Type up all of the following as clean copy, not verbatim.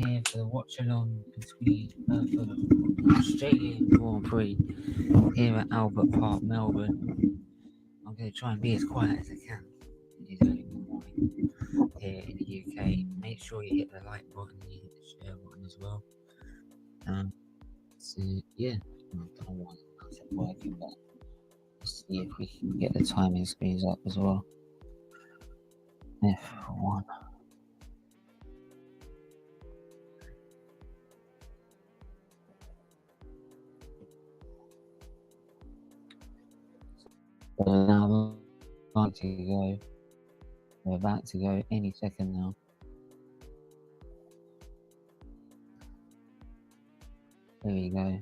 we're here for the Watchalong between for the Australian Grand Prix here at Albert Park, Melbourne. I'm going to try and be as quiet as I can. It is early morning here in the UK. Make sure you hit the like button, you hit the share button as well. So yeah, I don't know why that's working, but let's see if we can get the timing screens up as well. F1. So now we're about to go. We're about to go any second now. There we go.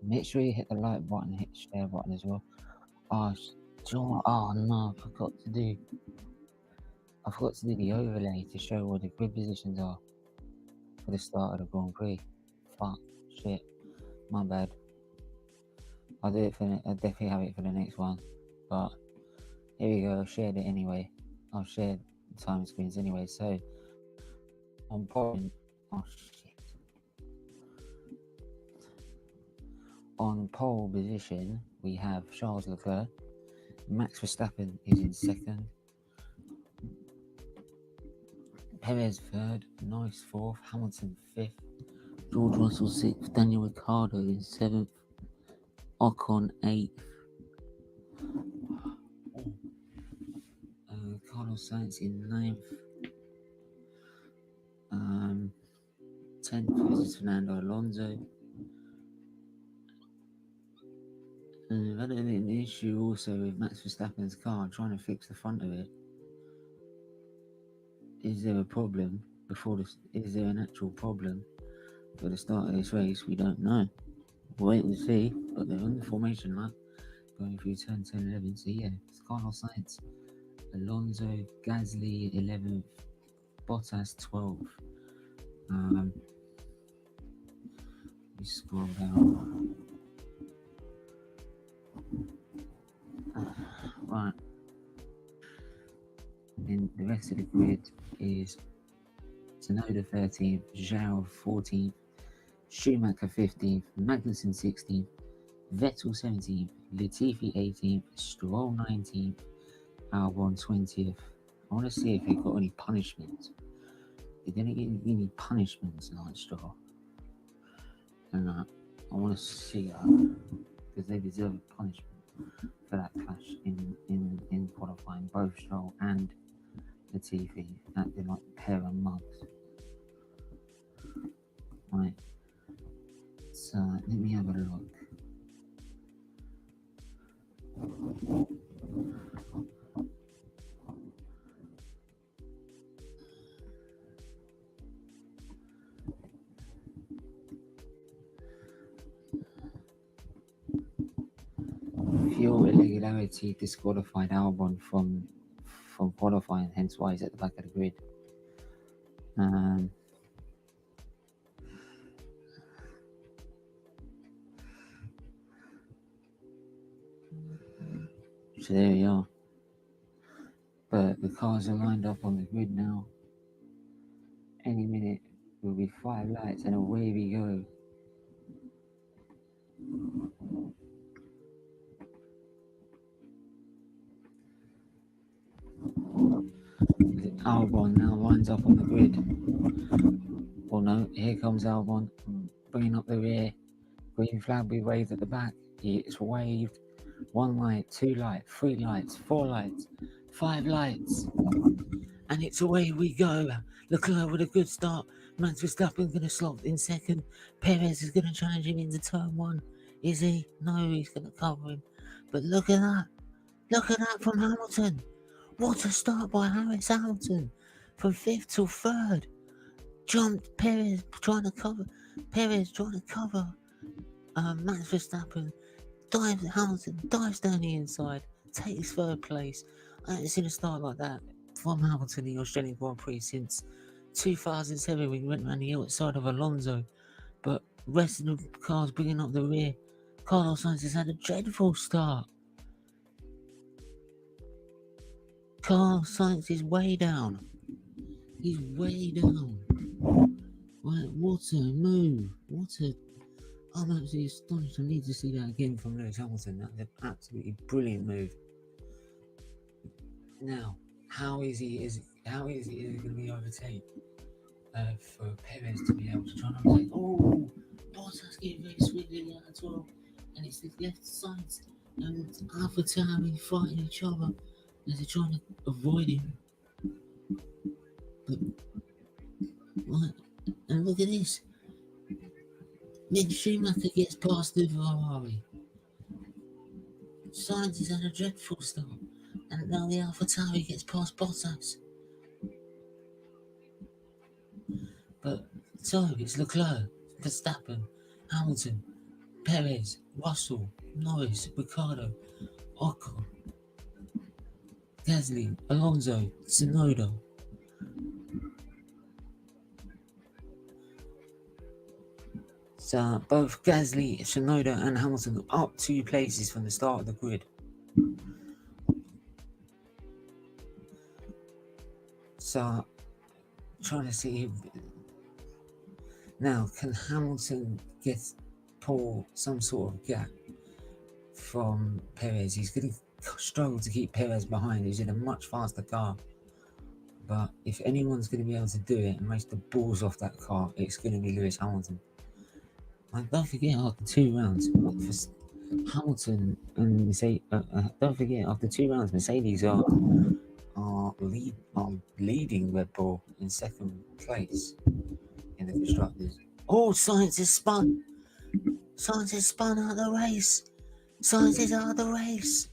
Make sure you hit the like button, hit the share button as well. Oh no, I forgot to do the overlay to show what the grid positions are for the start of the Grand Prix. Fuck, shit, my bad. I'll definitely have it for the next one. But here we go, I shared it anyway. I'll share the time screens anyway. So on pole, on pole position, we have Charles Leclerc. Max Verstappen is in second. Perez third, Norris fourth, Hamilton fifth, George Russell sixth, Daniel Ricciardo in seventh, Ocon eighth, Carlos Sainz in ninth, 10th is Fernando Alonso. And I've had an issue also with Max Verstappen's car, trying to fix the front of it. Is there a problem is there an actual problem for the start of this race? We don't know. We'll wait and see, but they're on the formation lap going through turn 10, 11. So yeah, it's Carlos Sainz, Alonso, Gasly 11th, Bottas 12th. We scroll down. Right. Then the rest of the grid is Tsunoda 13th, Zhou 14th, Schumacher 15th, Magnussen 16th, Vettel 17th, Latifi 18th, Stroll 19th, Albon 20th. I want to see if they got any punishments. Did they get any punishments like Stroll? And I want to see that because they deserve a punishment for that clash in qualifying, both Stroll and Latifi, acting like a pair of mugs. Right, so let me have a look. Fuel irregularity disqualified Albon from qualifying, hence why he's at the back of the grid. So there we are. But the cars are lined up on the grid now. Any minute will be 5 lights and away we go. Albon now lines up on the grid. Oh no, here comes Albon, bringing up the rear. Green flag be waved at the back. It's waved. 1 light, 2 lights, 3 lights, 4 lights, 5 lights. And it's away we go. Leclerc with a good start. Max Verstappen going to slot in second. Perez is going to challenge him into turn 1. Is he? No, he's going to cover him. But look at that. Look at that from Hamilton. What a start by Hamilton. From 5th till 3rd. Jumped Perez trying to cover. Max Verstappen. Hamilton dives down the inside. Takes 3rd place. I haven't seen a start like that from Hamilton in the Australian Grand Prix since 2007 when he went around the outside of Alonso. But rest of the cars bringing up the rear. Carlos Sainz has had a dreadful start. Car science is way down. He's way down. Right, what a move. I'm absolutely astonished. I need to see that again from Lewis Hamilton. That's an absolutely brilliant move. Now, how is he going to be overtaken for Perez to be able to try and overtake? Oh, Bottas getting very swiftly out as well. And it's the left sides and AlphaTauri fighting each other as they're trying to avoid him. But, right, and look at this. Then Schumacher gets past the Ferrari. Sainz has had a dreadful start. And now the AlphaTauri gets past Bottas. But so it's Leclerc, Verstappen, Hamilton, Perez, Russell, Norris, Ricciardo, Ocon, Gasly, Alonso, Tsunoda. So both Gasly, Tsunoda and Hamilton up 2 places from the start of the grid. So trying to see now, can Hamilton pull some sort of gap from Perez? He's going to struggle to keep Perez behind, who's in a much faster car. But if anyone's going to be able to do it and race the balls off that car, it's going to be Lewis Hamilton. And don't forget, after 2 rounds, Hamilton and Mercedes. Don't forget, after 2 rounds, Mercedes are leading Red Bull in 2nd place in the constructors. Oh, Sainz has spun. Sainz has spun out of the race. Sainz is out of the race.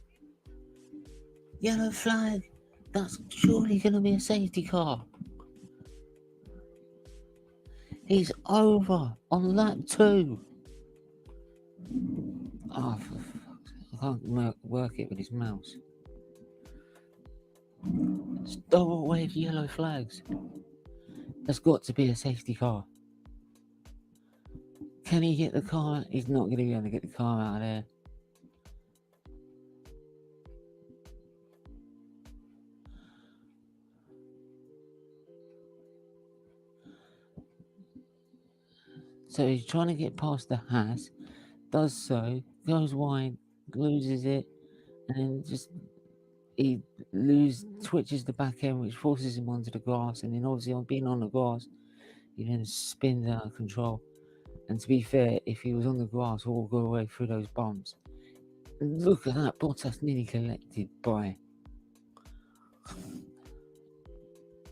Yellow flag. That's surely going to be a safety car. He's over on lap 2. Oh, for fuck's sake. I can't work it with his mouse. It's double wave yellow flags. That's got to be a safety car. Can he get the car? He's not going to be able to get the car out of there. So he's trying to get past the Haas, does so, goes wide, loses it, and just twitches the back end, which forces him onto the grass, and then obviously on being on the grass, he then spins out of control. And to be fair, if he was on the grass all the way through those bumps, look at that, Bottas nearly collected by,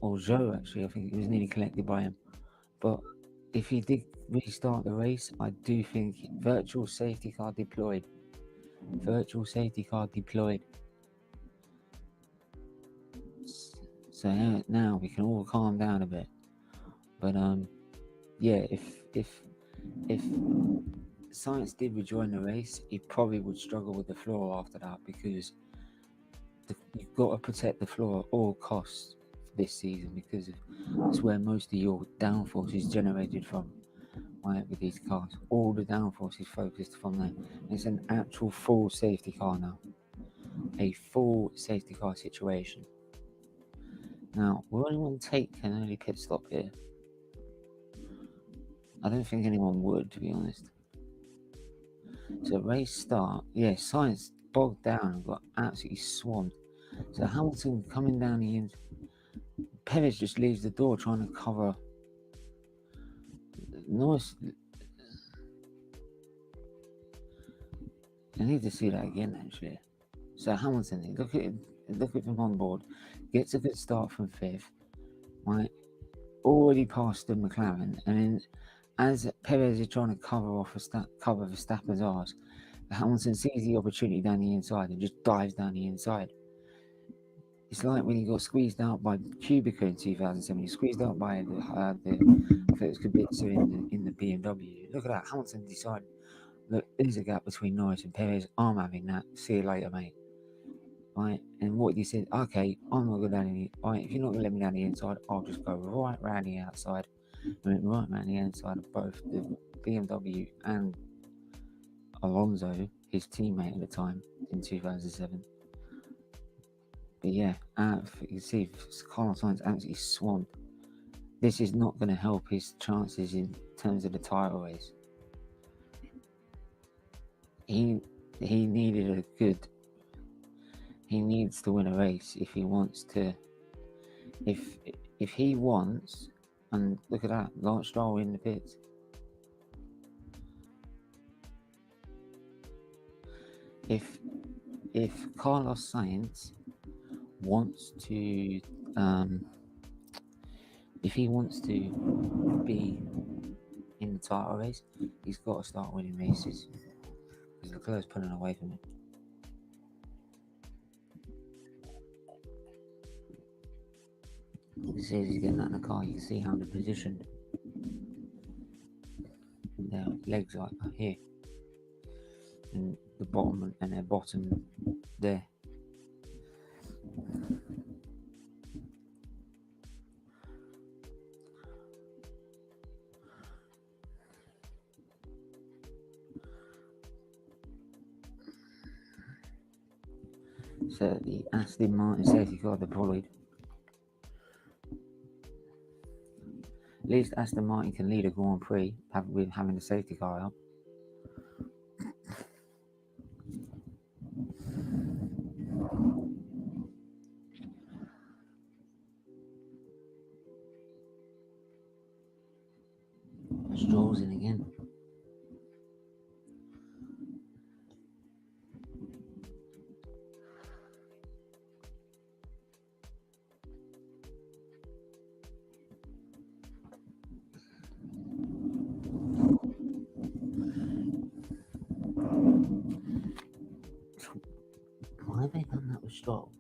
or Joe actually, I think it was nearly collected by him. But if he did restart the race, I do think virtual safety car deployed. So now we can all calm down a bit. But yeah, if Sainz did rejoin the race, he probably would struggle with the floor after that, because you've got to protect the floor at all costs this season, because it's where most of your downforce is generated from. Right, with these cars, all the downforce is focused from there. It's an actual full safety car now, a full safety car situation. Now, will anyone take an early pit stop here? I don't think anyone would, to be honest. So race start, yeah, Sainz bogged down and got absolutely swamped. So Hamilton coming down the end, Perez just leaves the door trying to cover. Nice. I need to see that again, actually. So Hamilton, look at him on board, gets a good start from 5th, right? Already past the McLaren, and then as Perez is trying to cover Verstappen's arse, Hamilton sees the opportunity down the inside and just dives down the inside. It's like when he got squeezed out by Kubica in 2007. He squeezed out by I think it was Kubica in the BMW. Look at that. Hamilton decided, look, there's a gap between Norris and Perez. I'm having that. See you later, mate. Right, and what he said, okay, I'm not going down the right. If you're not going to let me down the inside, I'll just go right round the outside. I went right round the inside of both the BMW and Alonso, his teammate at the time in 2007. But yeah, you can see Carlos Sainz absolutely swamped. This is not going to help his chances in terms of the title race. He needed a good. He needs to win a race if he wants to. If he wants, and look at that, Lance Stroll in the pits. If Carlos Sainz wants to, if he wants to be in the title race, he's got to start winning races because Leclerc's pulling away from him. You can see as he's getting out of the car, you can see how they're positioned. Their legs are here, and the bottom, and their bottom there. So the Aston Martin safety car deployed. At least Aston Martin can lead a Grand Prix with having the safety car out. Stroll's in again. Why have they done that with Stroll?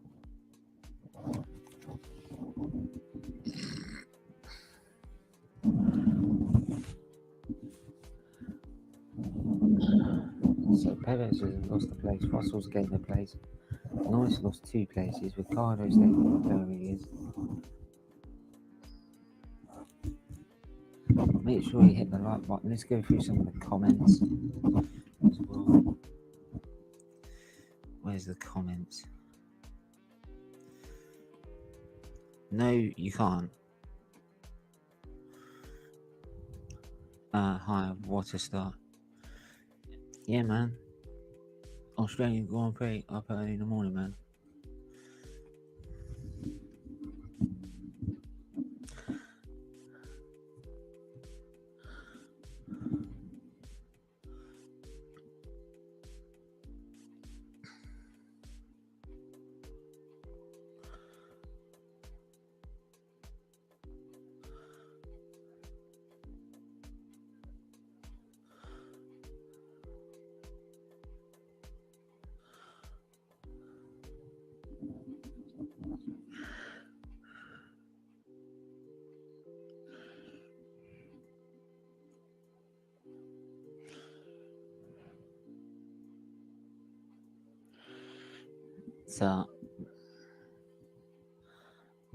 So Preivews has lost the place, Russell's gained the place, Norris lost 2 places, Ricciardo staying where he is. Make sure you hit the like button. Let's go through some of the comments as well. Where's the comments? No, you can't. Hi, what a start. Yeah, man. Australian Grand Prix up early in the morning, man. So, I'm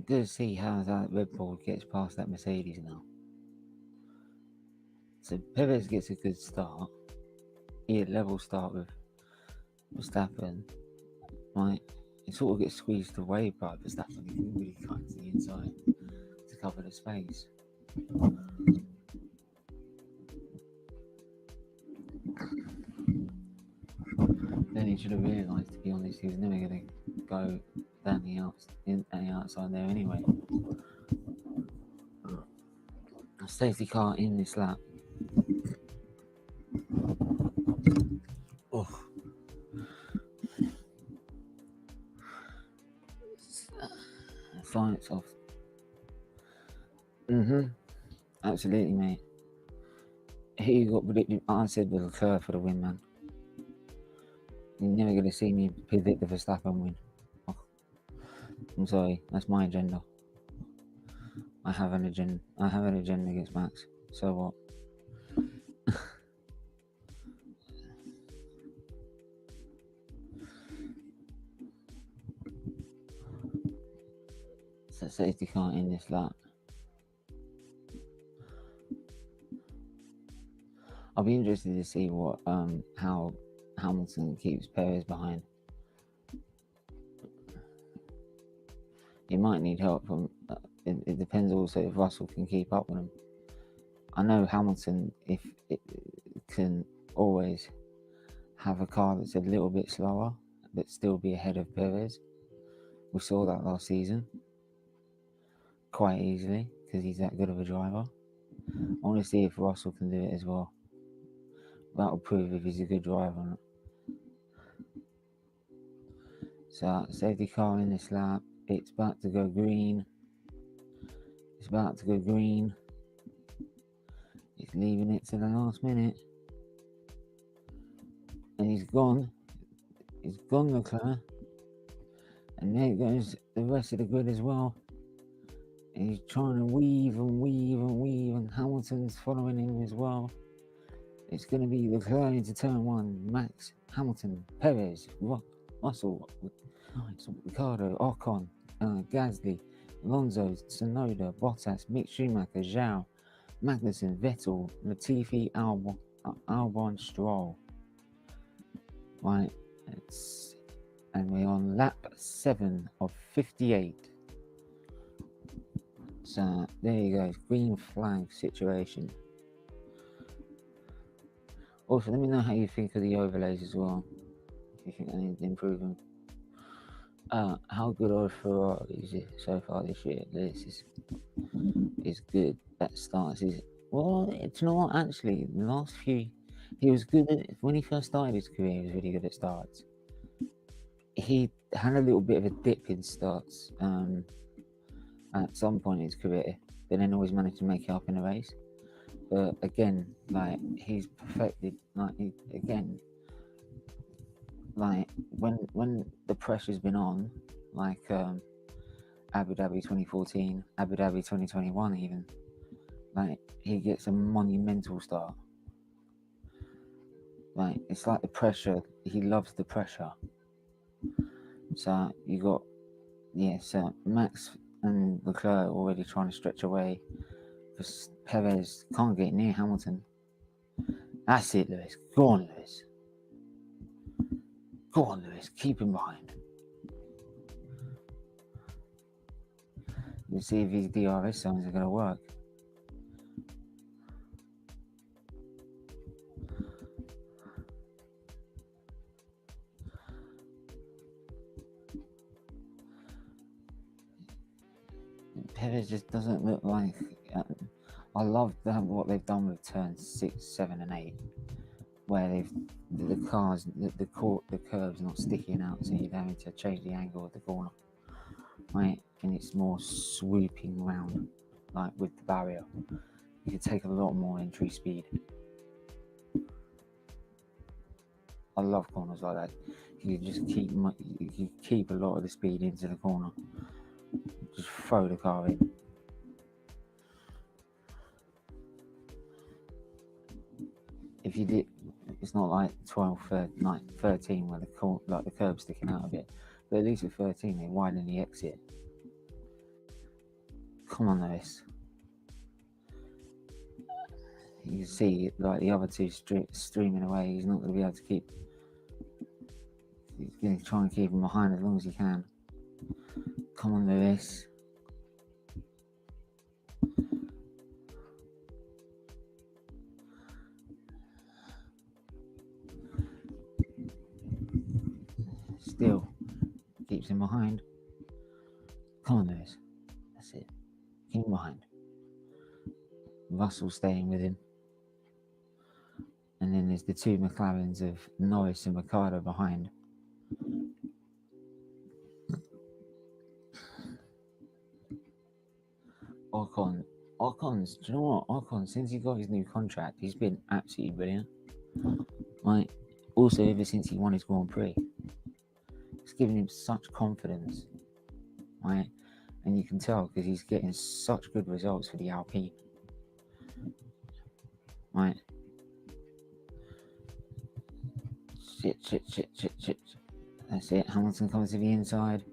going to see how that Red Bull gets past that Mercedes now. So, Preivews gets a good start. He had level start with Verstappen. Right? He sort of gets squeezed away by Verstappen. He really cuts the inside to cover the space. Then he should have realised, to be honest, he was never going to go down the outside there anyway. A safety car in this lap. Oh. Science off. Absolutely, mate. Who got predicted? I said Leclerc for the win, man. You're never going to see me predict the Verstappen win. Oh. I'm sorry, that's my agenda. I have an agenda. Against Max. So what? So safety car in this lap. I'll be interested to see what how Hamilton keeps Perez behind. he might need help from. It depends also if Russell can keep up with him. I know Hamilton, if it can always have a car that's a little bit slower, but still be ahead of Preivews. We saw that last season quite easily because he's that good of a driver. I want to see if Russell can do it as well. That'll prove if he's a good driver or not. So, safety car in this lap. It's about to go green. It's about to go green. He's leaving it to the last minute. And he's gone. He's gone, Leclerc. And there goes the rest of the grid as well. And he's trying to weave and weave and weave, and Hamilton's following him as well. It's going to be Leclerc into turn one. Max, Hamilton, Preivews, Russell, Ricciardo, Ocon, Gasly, Alonso, Tsunoda, Bottas, Mick Schumacher, Zhao, Magnussen, Vettel, Latifi, Albon, Stroll. Right, and we're on lap 7 of 58. So there you go, green flag situation. Also, let me know how you think of the overlays as well. If you think I need to improve them. How good are Ferraris so far this year? This is good. That starts is well. It's not actually. The last few, he was good at when he first started his career. He was really good at starts. He had a little bit of a dip in starts at some point in his career, but then always managed to make it up in a race. But again, like he's perfected. Like when the pressure's been on, like Abu Dhabi 2014, Abu Dhabi 2021 even, like he gets a monumental start. Like it's like the pressure, he loves the pressure. So you got, so Max and Leclerc already trying to stretch away, because Preivews can't get near Hamilton. That's it, Lewis. Go on, Lewis. Go on, Lewis. Keep him behind. We'll see if these DRS zones are going to work. Preivews just doesn't look like. I love what they've done with turns 6, 7, and 8, where the cars, the curve's not sticking out, so you're having to change the angle of the corner, right? And it's more swooping round, like with the barrier. You can take a lot more entry speed. I love corners like that. You can just keep a lot of the speed into the corner. Just throw the car in. If you did, it's not like 12, 13 where the curb's sticking out a bit. But at least with 13, they widen the exit. Come on, Lewis. You can see like the other two streaming away. He's not going to be able to keep. He's going to try and keep him behind as long as he can. Come on, Lewis. Still keeps him behind. Come on, Lewis. That's it. Keep him behind. Russell staying with him. And then there's the two McLarens of Norris and Ricciardo behind. Ocon's, do you know what? Ocon, since he got his new contract, he's been absolutely brilliant. Like, also ever since he won his Grand Prix. It's given him such confidence. Right? And you can tell because he's getting such good results for the Alpine. Right? Shit. That's it. Hamilton comes to the inside.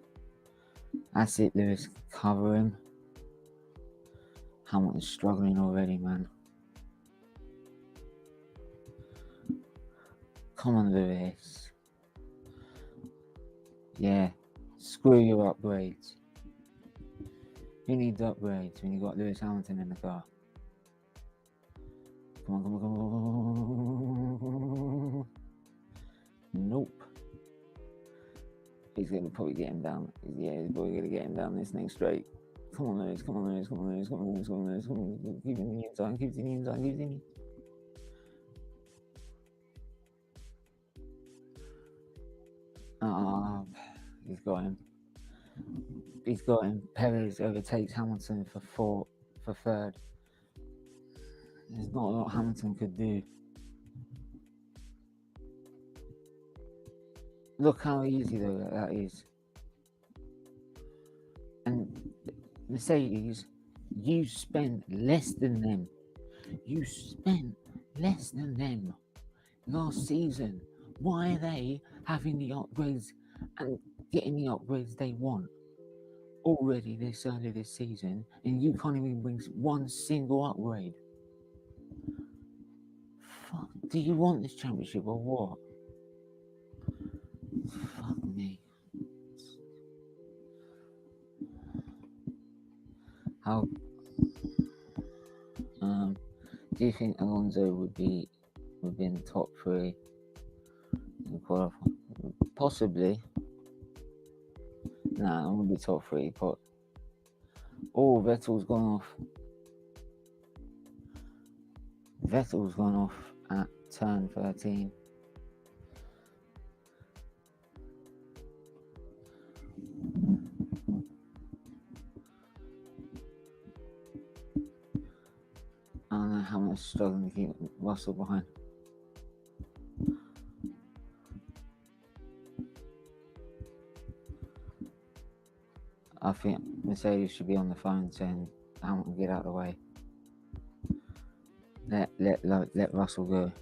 That's it, Lewis. Cover him. Hamilton's struggling already, man. Come on, Lewis. Yeah. Screw your upgrades. Who needs upgrades when you got Lewis Hamilton in the car? Come on, come on, come on. Nope. He's gonna probably get him down. Yeah, he's probably gonna get him down this next straight. Come on, Lewis, come on, Lewis, come on, Lewis, come on, Lewis, come on, Lewis, come on. Keep it in the inside, keep it in the inside, keep it in the he's got him. He's got him. Perez overtakes Hamilton for third. There's not a lot Hamilton could do. Look how easy though that is. And Mercedes, you spent less than them. You spent less than them last season. Why are they having the upgrades and getting the upgrades they want already this early this season, and you can't even bring one single upgrade? Fuck, do you want this championship or what? Fuck me. How do you think Alonso would be in the top 3 in qualifying? Possibly. Nah, it wouldn't be top 3, but Vettel's gone off. Vettel's gone off at turn 13. I don't know how much struggling to keep Russell behind. I think Mercedes should be on the phone saying, Hamilton, get out of the way. Let Russell go.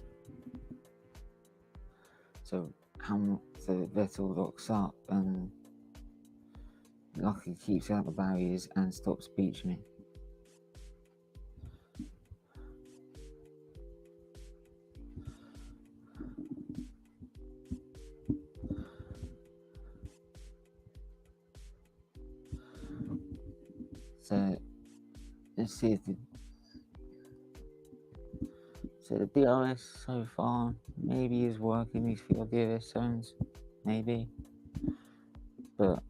So Vettel locks up and luckily keeps out the barriers and stops Beachman. So let's see if the DRS so far maybe is working, these field DRS zones, maybe, but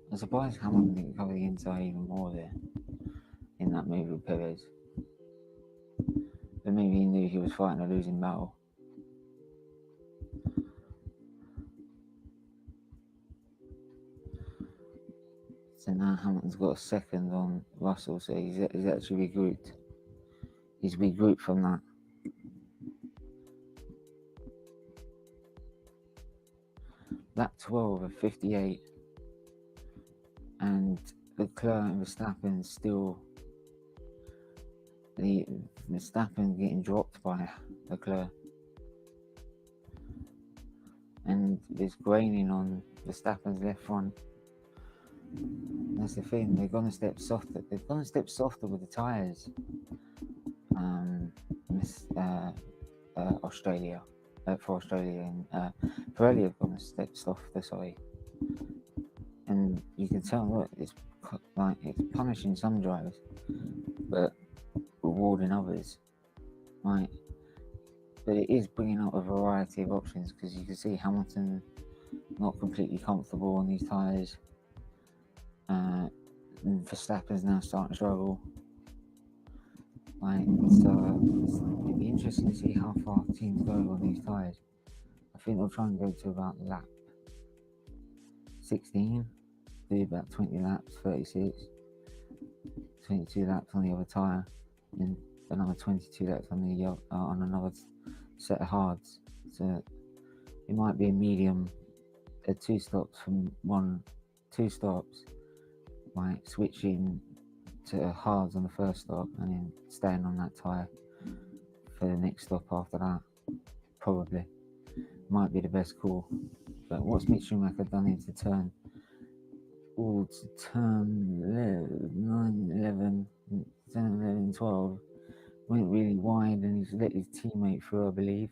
I'm surprised Hamilton didn't cover the inside even more there in that move with Perez. But maybe he knew he was fighting a losing battle. So now Hamilton's got a second on Russell, so he's actually regrouped. He's regrouped from that. Lap 12 of 58. And Leclerc and Verstappen still... Verstappen getting dropped by Leclerc. And there's graining on Verstappen's left front. That's the thing, they're gonna step softer. They're gonna step softer with the tyres. Australia, for Australia, and Pirelli have gonna step softer. Sorry, and you can tell, look, it's punishing some drivers, but rewarding others, right? But it is bringing out a variety of options because you can see Hamilton not completely comfortable on these tyres. And Verstappen's now starting to struggle. So it'd be interesting to see how far teams go on these tyres. I think they'll try and go to about lap 16, do about 20 laps, 36, 22 laps on the other tyre, and another 22 laps on the on another set of hards. So it might be a medium, 2 stops from 2 stops. Like switching to hards on the first stop and then staying on that tyre for the next stop after that. Probably might be the best call. But what's Mick Schumacher done into turn 9, 11, 10, 11, 12, went really wide and he's let his teammate through, I believe.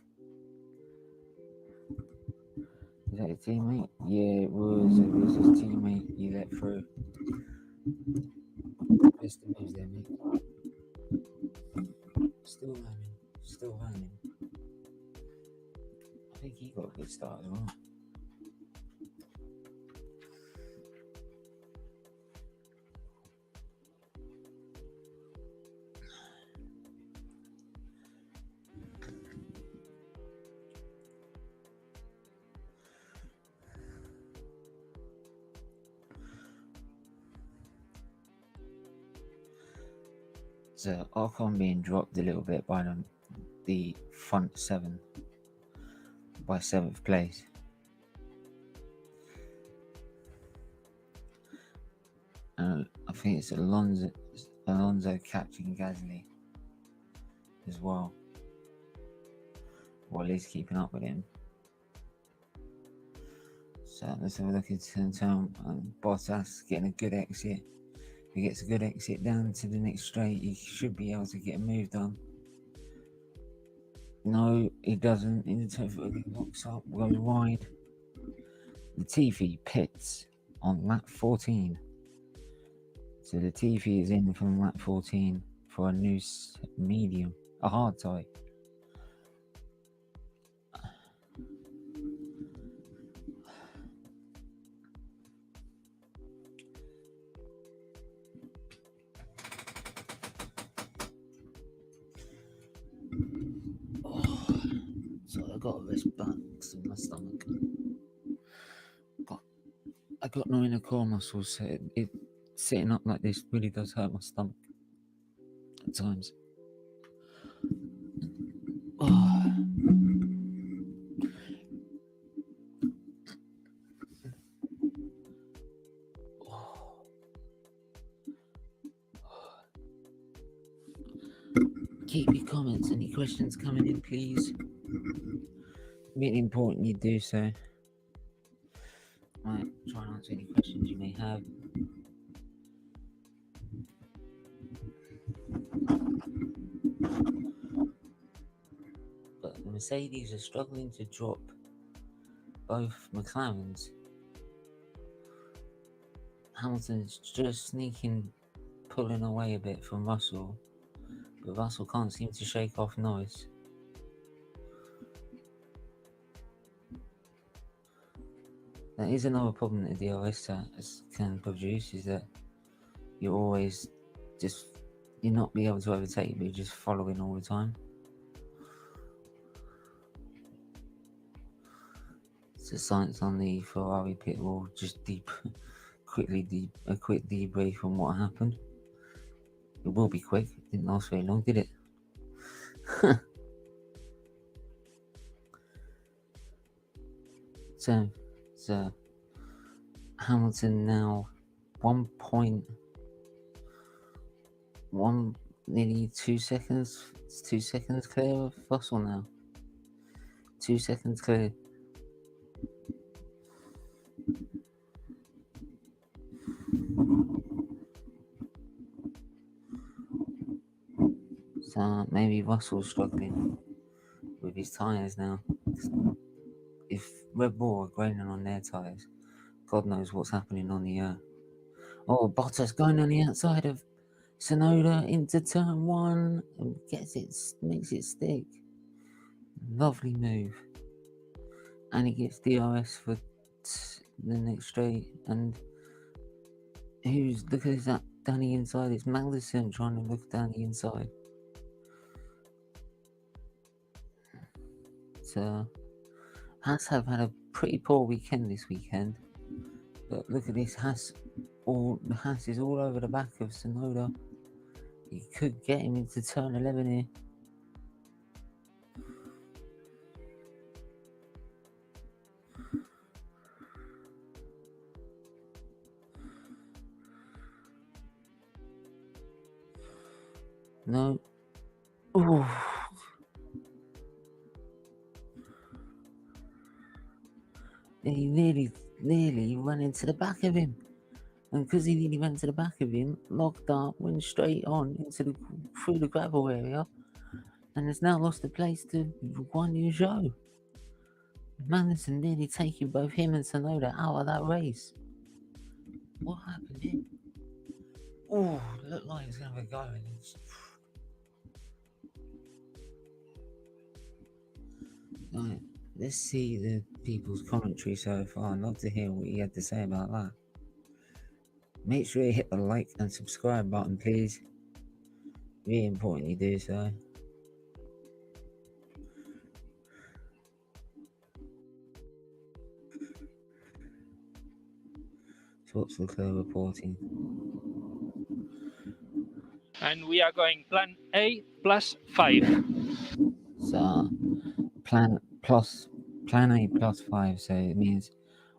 Is that his teammate? Yeah, it was. It was his teammate he let through. Best of moves there, mate. Still running. Still running. I think he got a good start as well. So Ocon being dropped a little bit by the front 7 by 7th place. And I think it's Alonso catching Gasly as well. Well, at least keeping up with him. So let's have a look at turn. Bottas getting a good exit. If he gets a good exit down to the next straight, he should be able to get a move done. No, he doesn't. In the turn, locks up, goes wide. Latifi pits on lap 14. So Latifi is in from lap 14 for a new medium, a hard tyre. So I got a rest back in my stomach. I got no inner core muscles, so it sitting up like this really does hurt my stomach at times. Keep your comments, any questions coming in, please. Really important you do so. Might try and answer any questions you may have. But the Mercedes are struggling to drop both McLarens. Hamilton's just sneaking, pulling away a bit from Russell, but Russell can't seem to shake off Norris. That is another problem that the DRS can produce, is that you're always you're not be able to overtake, but you're just following all the time. So science on the Ferrari pit wall, just a quick debrief on what happened. It will be quick, it didn't last very long, did it? So Hamilton now 1.1, nearly 2 seconds. It's 2 seconds clear of Russell now. 2 seconds clear. So maybe Russell's struggling with his tyres now. If Red Bull are graining on their tyres, God knows what's happening on the Bottas going on the outside of Tsunoda into turn 1 and makes it stick. Lovely move. And he gets DRS for the next straight. And look at that down the inside? It's Magnussen trying to look down the inside. So Haas have had a pretty poor weekend this weekend. But look at this, Haas is all over the back of Tsunoda. He could get him into turn 11 here. No. Ooh. He nearly ran into the back of him. And because he nearly ran to the back of him, locked up, went straight on through the gravel area, and has now lost the place to Guan Yu Zhou. Magnussen nearly taking both him and Tsunoda out of that race. What happened here? Oh, looked like it's going to go. Right, let's see the people's commentary so far. I'd love to hear what you had to say about that. Make sure you hit the like and subscribe button, please. Really important you do so. Sports for Clear reporting. And we are going plan A plus 5. So, plan A plus 5. So it means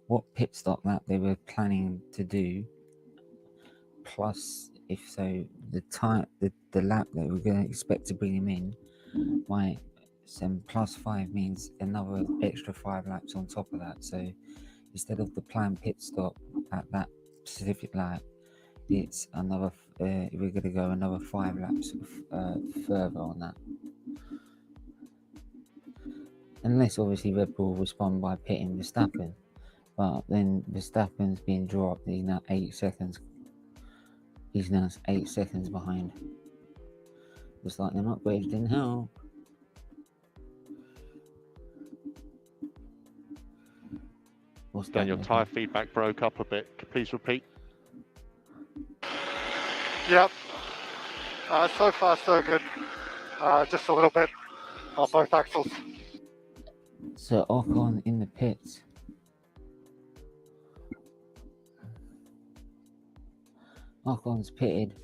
what pit stop lap they were planning to do, plus if so the time the lap that we're going to expect to bring him in. Right, so plus 5 means another extra 5 laps on top of that. So instead of the planned pit stop at that specific lap, it's another. We're going to go another 5 laps further on that. Unless obviously Red Bull respond by pitting Verstappen, but then Verstappen's being dropped. He's now 8 seconds. He's now 8 seconds behind. Just like them upgrades didn't help. What's Dan, your tyre feedback broke up a bit. Please repeat. Yep. So far, so good. Just a little bit on both axles. So Ocon in the pits. Ocon's pitted.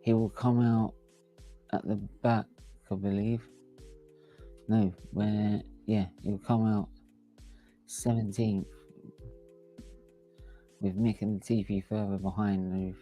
He will come out at the back, I believe. No, he'll come out 17th with Mick and Latifi further behind the roof.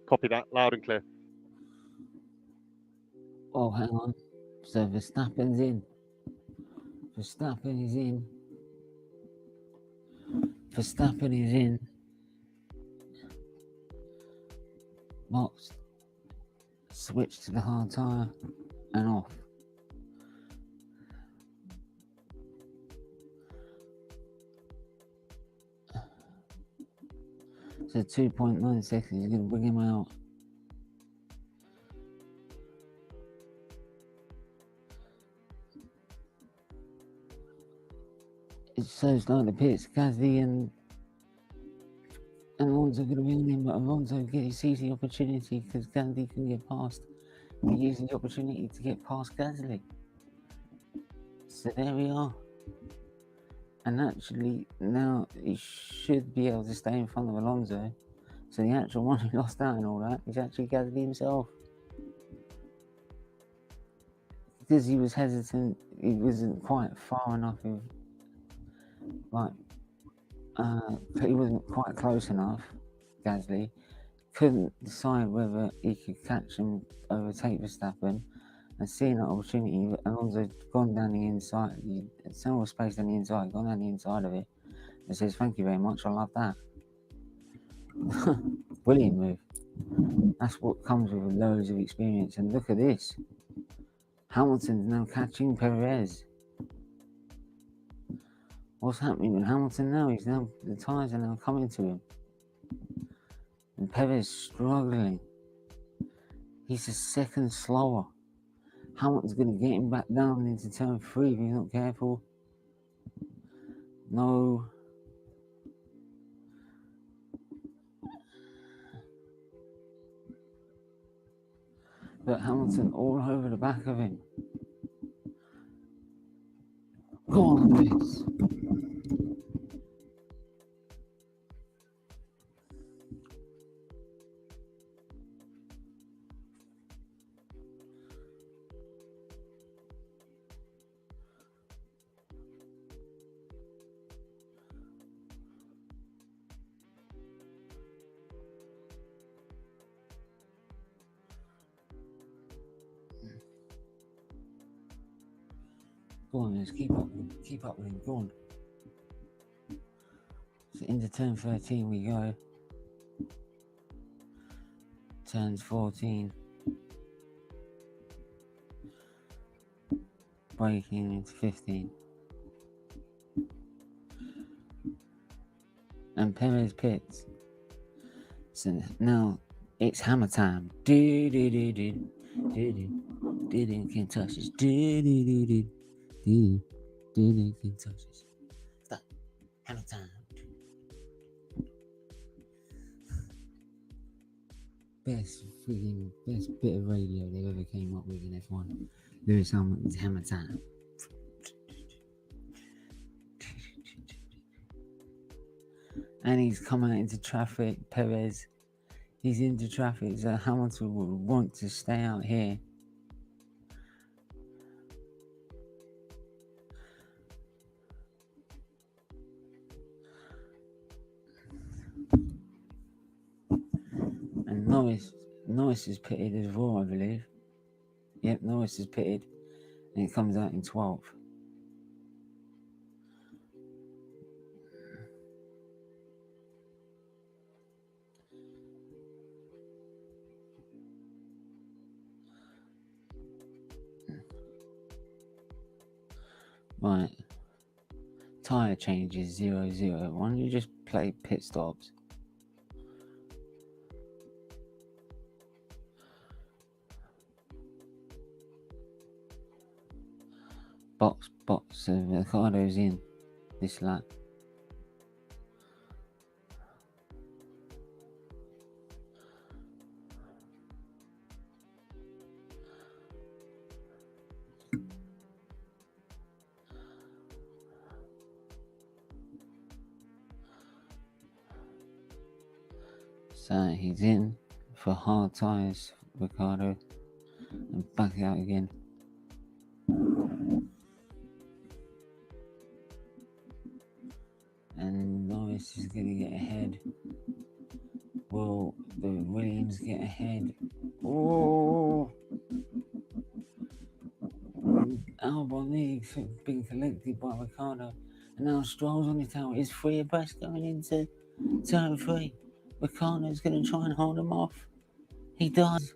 Copy that, loud and clear. Oh, hang on. So Verstappen's in. Verstappen is in. Verstappen is in. Box. Switch to the hard tyre and off. So 2.9 seconds, you're going to bring him out. It shows like the pits, Gasly and Alonso are going to be on him, but Alonso sees the opportunity because Gasly can get past. He uses the opportunity to get past Gasly. So there we are. And actually, now he should be able to stay in front of Alonso. So the actual one who lost out and all that is actually Gasly himself. Because he was hesitant, he wasn't quite far enough with, he wasn't quite close enough, Gasly. Couldn't decide whether he could catch and overtake Verstappen. And seeing that opportunity, Alonso's gone down the inside, some more space on the inside, gone down the inside of it, and says, "Thank you very much, I love that." Brilliant move. That's what comes with loads of experience. And look at this. Hamilton's now catching Perez. What's happening with Hamilton now? The tyres are now coming to him. And Perez struggling. He's a second slower. Hamilton's going to get him back down into turn 3 if he's not careful. No. But Hamilton all over the back of him. Go on, boys. Go on, let's keep up with him. Go on. So into turn 13 we go. Turns 14. Braking into 15. And Perez pits. So now it's hammer time. Can't touch this. Can't touch this. Stop. Hammer time. Best bit of radio they've ever came up with in F1. Lewis Hamilton's hammer time. And he's come out into traffic. Perez, he's into traffic, so Hamilton would want to stay out here. And Norris is pitted as well, I believe. Yep, Norris is pitted, and it comes out in 12th. Right. Tyre changes 0-0. Why don't you just play pit stops? Box. So Ricardo's in this lap. So he's in for hard tyres, Ricardo, and back out again. And Norris is going to get ahead. Will the Williams get ahead? Oh! Albon's been collected by Ricardo. And now Stroll's on the tail. Is 3 abreast going into turn 3? Ricardo's going to try and hold him off. He does.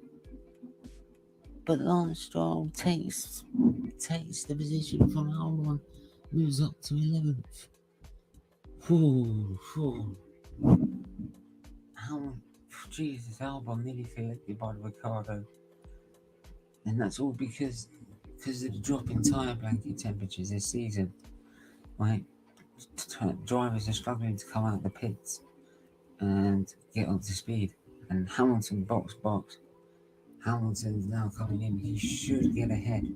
But Lance Stroll takes the position from Albon. Moves up to 11th. Jesus, Albon nearly collected by Ricardo. And that's all because of the drop in tyre blanket temperatures this season. Right? Drivers are struggling to come out of the pits and get up to speed. And Hamilton box. Hamilton's now coming in. He should get ahead.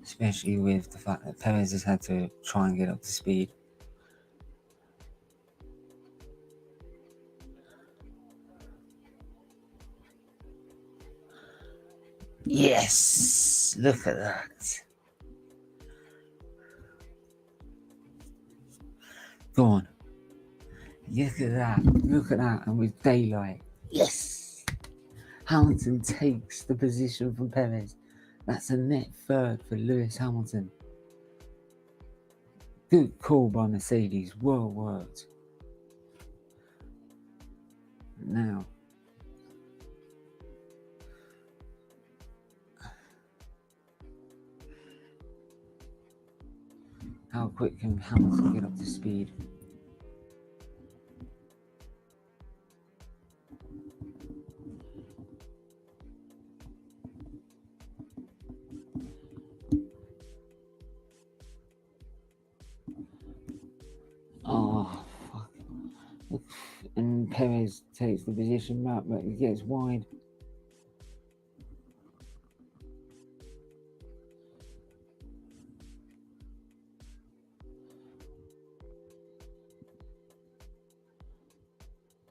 Especially with the fact that Perez has had to try and get up to speed. Yes! Look at that. Go on. Look at that. And with daylight. Yes! Hamilton takes the position from Perez. That's a net third for Lewis Hamilton. Good call by Mercedes. Well worked. Now, how quick can Hamilton get up to speed? Oh, fuck. And Perez takes the position back, but he gets wide.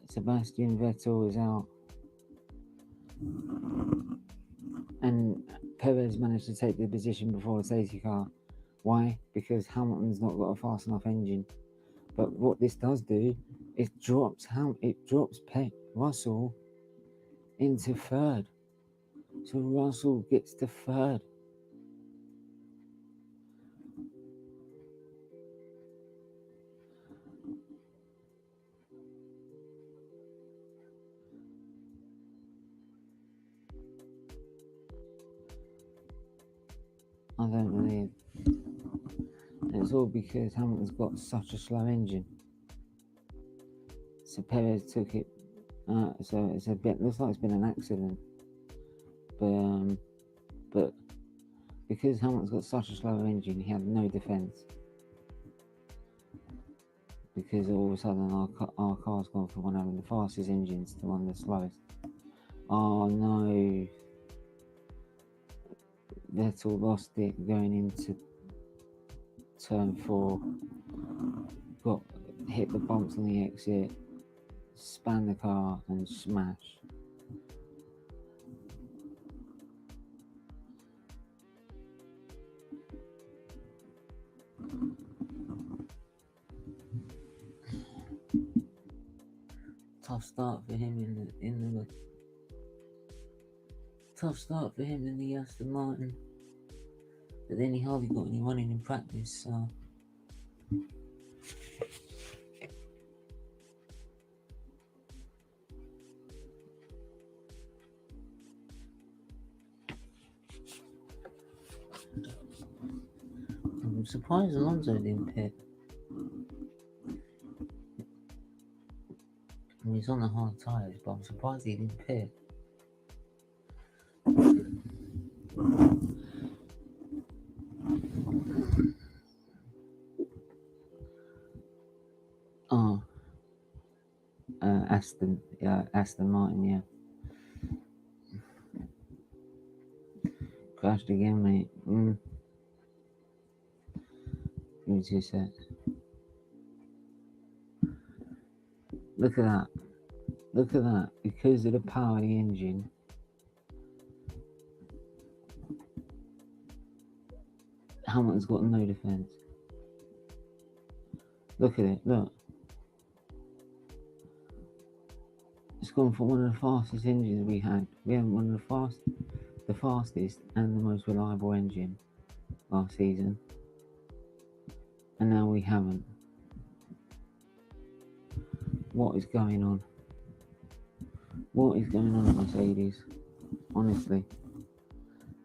Sebastian Vettel is out. And Perez managed to take the position before the safety car. Why? Because Hamilton's not got a fast enough engine. But what this does do, it drops Russell into third. So Russell gets to third. I don't believe. It's all because Hamilton's got such a slow engine. So Perez took it. So it's a bit. Looks like it's been an accident. But because Hamilton's got such a slow engine, he had no defence. Because all of a sudden our car's gone from one having the fastest engines to one of the slowest. Oh no! Vettel lost it going into turn 4. Hit the bumps on the exit, span the car and smash. Tough start for him in the Aston Martin, but then he hardly got any running in practice. So I'm surprised Alonso didn't pit. He's on the hard tyres, but I'm surprised he didn't pit. Oh, Aston Martin, yeah. Crashed again, mate. Give me 2 secs. Look at that. Look at that. Because of the power of the engine, Hamilton's got no defence. Look at it, look. It's gone from one of the fastest engines we had. We had one of the fastest and the most reliable engine last season. And now we haven't. What is going on? What is going on at Mercedes? Honestly,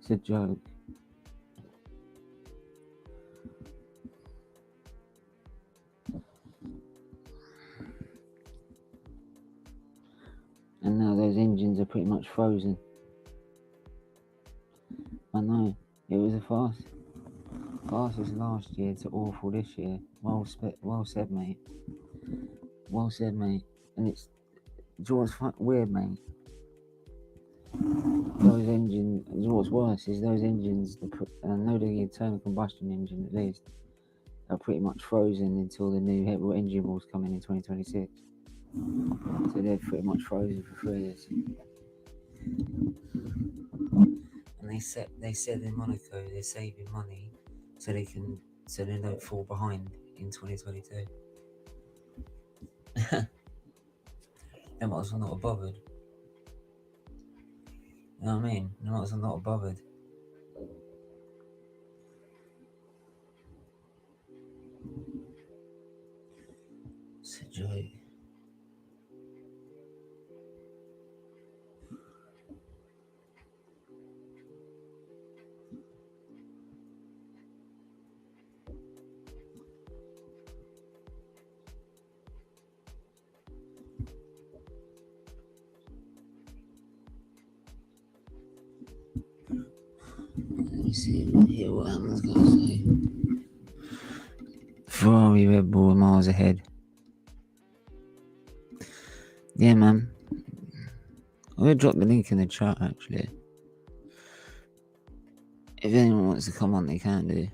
it's a joke. And now those engines are pretty much frozen. I know, it was fastest last year to awful this year. Well said, mate. Well said, mate. And it's what's weird, mate. Those engines, what's worse is those engines, I know the internal combustion engine at least, are pretty much frozen until the new engine rules come in 2026. So they're pretty much frozen for 3 years. And they said in Monaco they're saving money so they don't fall behind in 2022. They might as well not have bothered. You know what I mean? They might as well not have bothered. It's a joke. Let me see here what Hamilton's got to say. Ferrari, Red Bull are miles ahead. Yeah, man. I'm going to drop the link in the chat, actually. If anyone wants to come on, they can do.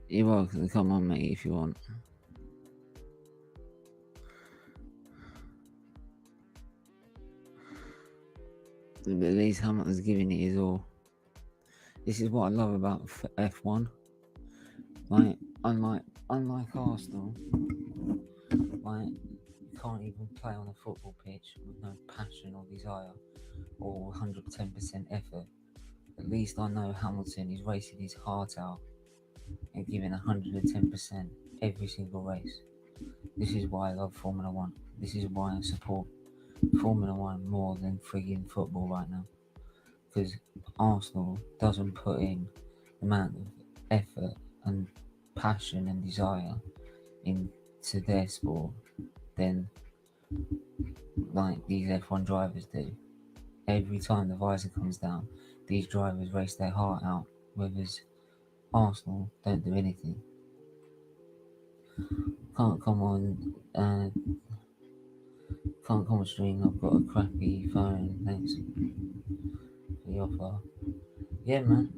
You're welcome to come on, mate, if you want. But at least Hamilton's giving it his all. This is what I love about F1. Like, unlike Arsenal, like, you can't even play on a football pitch with no passion or desire or 110% effort. At least I know Hamilton is racing his heart out and giving 110% every single race. This is why I love Formula One. This is why I support Formula One more than frigging football right now. Because Arsenal doesn't put in the amount of effort and passion and desire into their sport than like these F1 drivers do. Every time the visor comes down, these drivers race their heart out, whereas Arsenal don't do anything. Can't come on stream. I've got a crappy phone. Thanks for the offer. Yeah, man.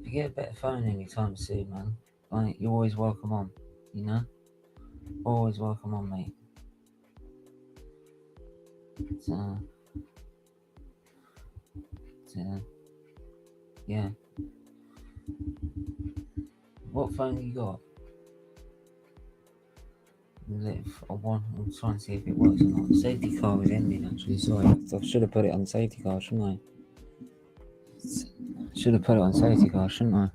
If you get a better phone anytime soon, man, like, you're always welcome on. You know, always welcome on, mate. So yeah. What phone you got? I'm trying to see if it works or not. The safety car was ending, actually. Sorry, I should have put it on safety car, shouldn't I? Should have put it on safety car, shouldn't I?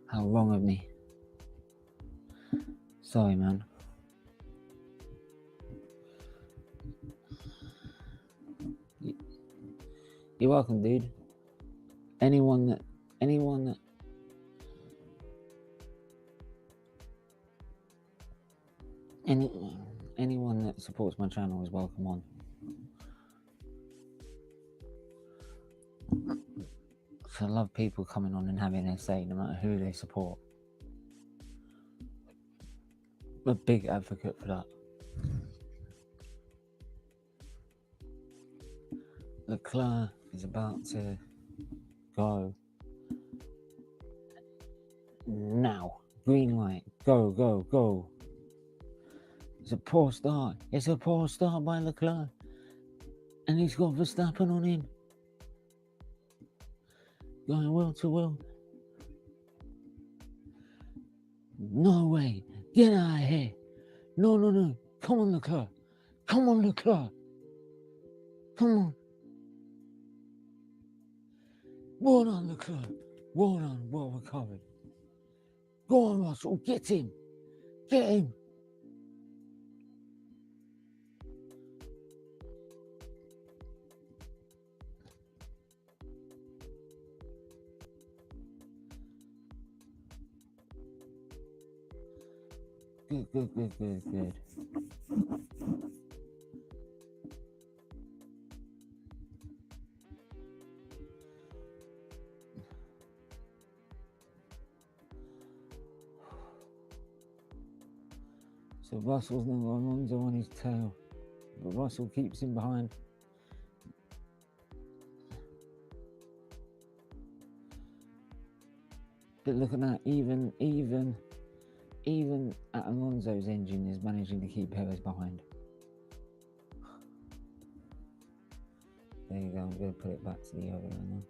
How wrong of me. Sorry, man. You're welcome, dude. Anyone that supports my channel is welcome on. So I love people coming on and having their say, no matter who they support. I'm a big advocate for that. Leclerc is about to go now. Green light. Go, go, go. It's a poor start. It's a poor start by Leclerc. And he's got Verstappen on him. Going wheel to wheel. No way. Get out of here. No, no, no. Come on, Leclerc. Come on, Leclerc. Come on. Well done, Leclerc. Well done. Well recovered. Go on, Russell. Get him. Get him. Good. So Russell's now got Alonso on his tail, but Russell keeps him behind. But look at that, even at Alonso's engine is managing to keep Perez behind. There you go, I'm going to put it back to the other one now.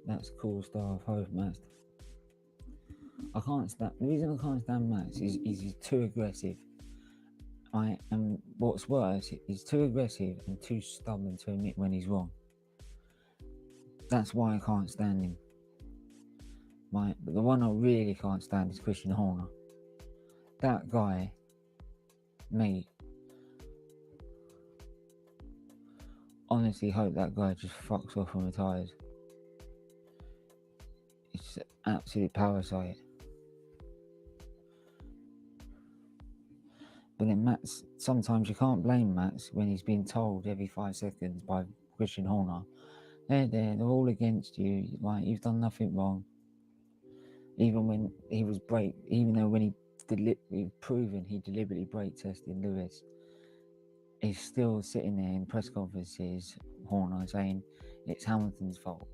That's cool stuff. Hope Max. I can't stand. The reason I can't stand Max is he's too aggressive. And what's worse, he's too aggressive and too stubborn to admit when he's wrong. That's why I can't stand him. But the one I really can't stand is Christian Horner. That guy, mate. Honestly, hope that guy just fucks off and retires. It's an absolute parasite. But then Max, sometimes you can't blame Max when he's being told every 5 seconds by Christian Horner, they're all against you, like, you've done nothing wrong. Even when he was even though when he proven he deliberately brake tested Lewis, he's still sitting there in press conferences, Horner, saying it's Hamilton's fault.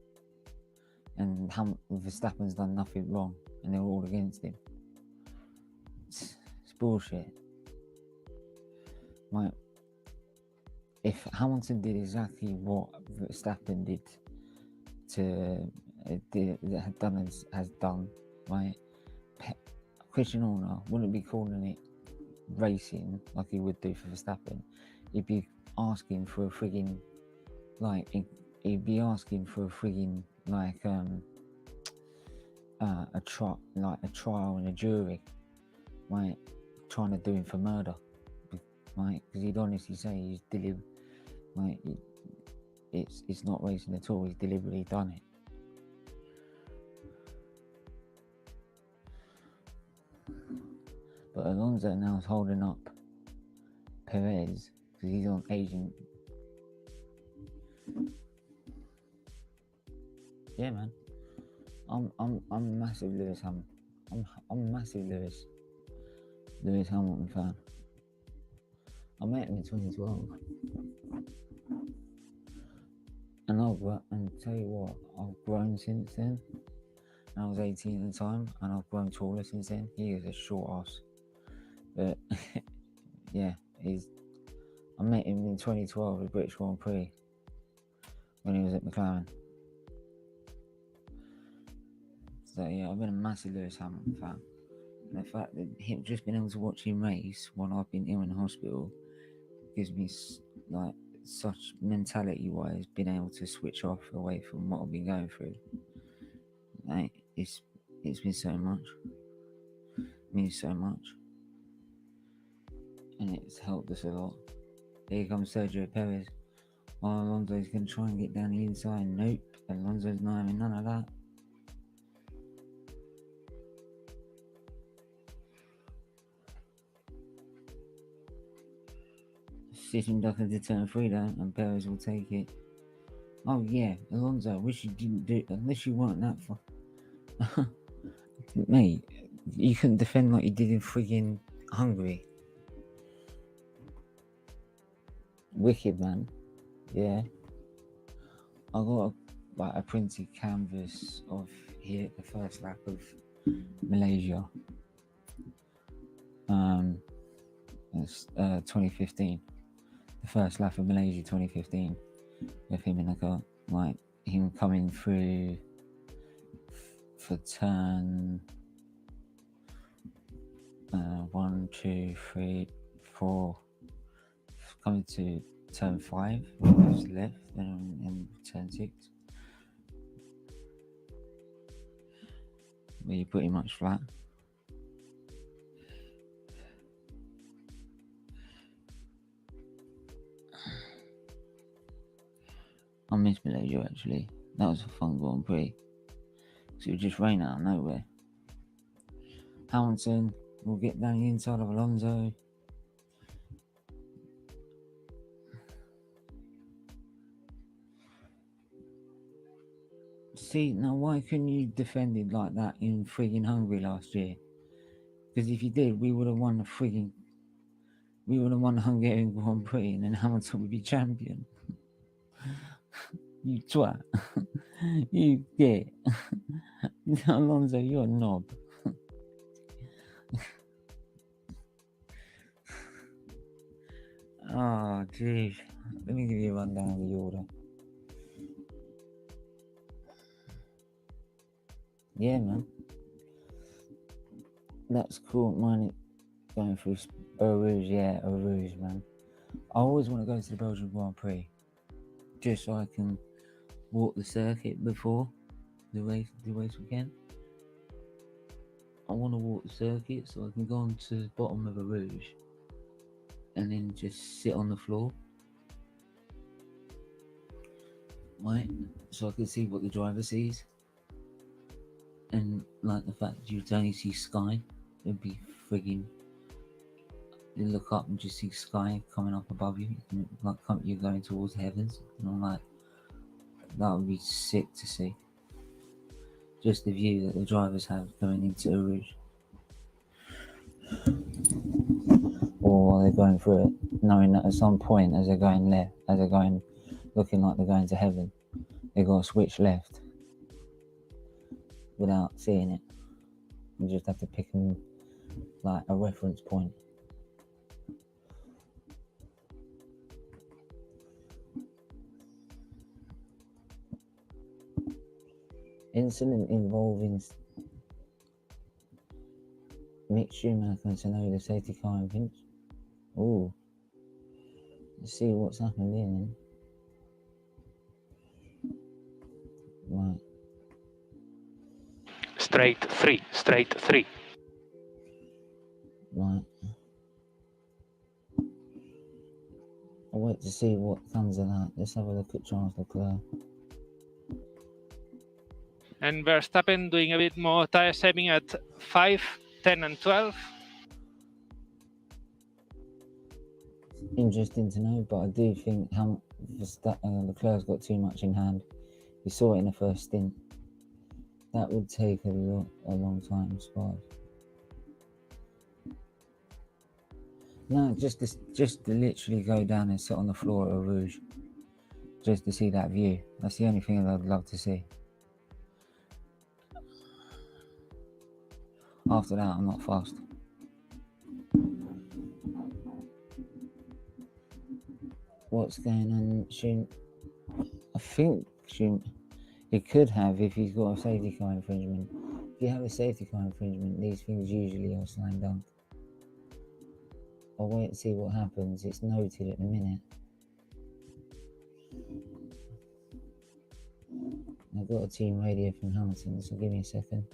and Verstappen's done nothing wrong, and they're all against him. It's bullshit. Like, if Hamilton did exactly what Verstappen did has done, right? Christian Horner wouldn't be calling it racing like he would do for Verstappen. He'd be asking for a frigging a trial and a jury, right? Trying to do him for murder, right? Because he'd honestly say he's it's not racing at all. He's deliberately done it. But Alonso now is holding up Perez because he's on agent. Yeah, man. I'm massive Lewis Hamilton. I'm massive Lewis Hamilton fan. I met him in 2012, and tell you what, I've grown since then. I was 18 at the time, and I've grown taller since then. He is a short ass, but yeah, I met him in 2012 at British Grand Prix when he was at McLaren. So yeah, I've been a massive Lewis Hamilton fan. And the fact that him just being able to watch him race when I've been ill in hospital gives me like such mentality-wise, being able to switch off away from what I've been going through. Like, it's been so much. It means so much. And it's helped us a lot. Here comes Sergio Perez. Oh, Alonso's going to try and get down the inside. Nope. Alonso's not having none of that. Sitting duck into turn 3 though, and Perez will take it. Oh yeah, Alonso, I wish you didn't do it, unless you weren't that far. Mate, you couldn't defend like you did in friggin' Hungary. Wicked, man. Yeah. I got a printed canvas of here the first lap of Malaysia. It's 2015. The first lap of Malaysia 2015 with him in the car, like him coming through for turn 1, 2, 3, 4, coming to turn 5, goes left, and turn 6, where you're pretty much flat. I miss Malaysia actually. That was a fun Grand Prix. So it would just rain out of nowhere. Hamilton will get down the inside of Alonso. See, now why couldn't you defend it like that in friggin' Hungary last year? Because if you did, we would have won the Hungarian Grand Prix, and then Hamilton would be champion. You twat. You get. Alonso, you're a knob. Oh, jeez. Let me give you a rundown of the order. Yeah, man. That's cool. Mine going through Preivews. Yeah, Preivews, man. I always want to go to the Belgian Grand Prix, just so I can walk the circuit before the race weekend. I want to walk the circuit so I can go on to the bottom of Preivews and then just sit on the floor, right? So I can see what the driver sees, and like the fact that you only see sky, it'd be friggin'. You look up and just see sky coming up above you, and like you're going towards the heavens, and I'm like, that would be sick to see. Just the view that the drivers have going into Preivews, or while they're going through it, knowing that at some point as they're going left, as they're going, looking like they're going to heaven, they got to switch left. without seeing it. You just have to pick them like a reference point. Incident involving Mick Schumacher and Tsunoda safety car and Vince. Ooh. Let's see what's happened here then. Right. Straight 3, straight 3. Right. I'll wait to see what comes of that. Let's have a look at Charles Leclerc. And Verstappen doing a bit more tire saving at 5, 10 and 12. Interesting to know, but I do think Leclerc's got too much in hand. We saw it in the first stint. That would take a long time, Spud. No, just to literally go down and sit on the floor at Rouge, just to see that view. That's the only thing that I'd love to see. After that, I'm not fast. What's going on, I think he could have if he's got a safety car infringement. If you have a safety car infringement, these things usually are slam dunk. I'll wait and see what happens. It's noted at the minute. I've got a team radio from Hamilton, so give me a second.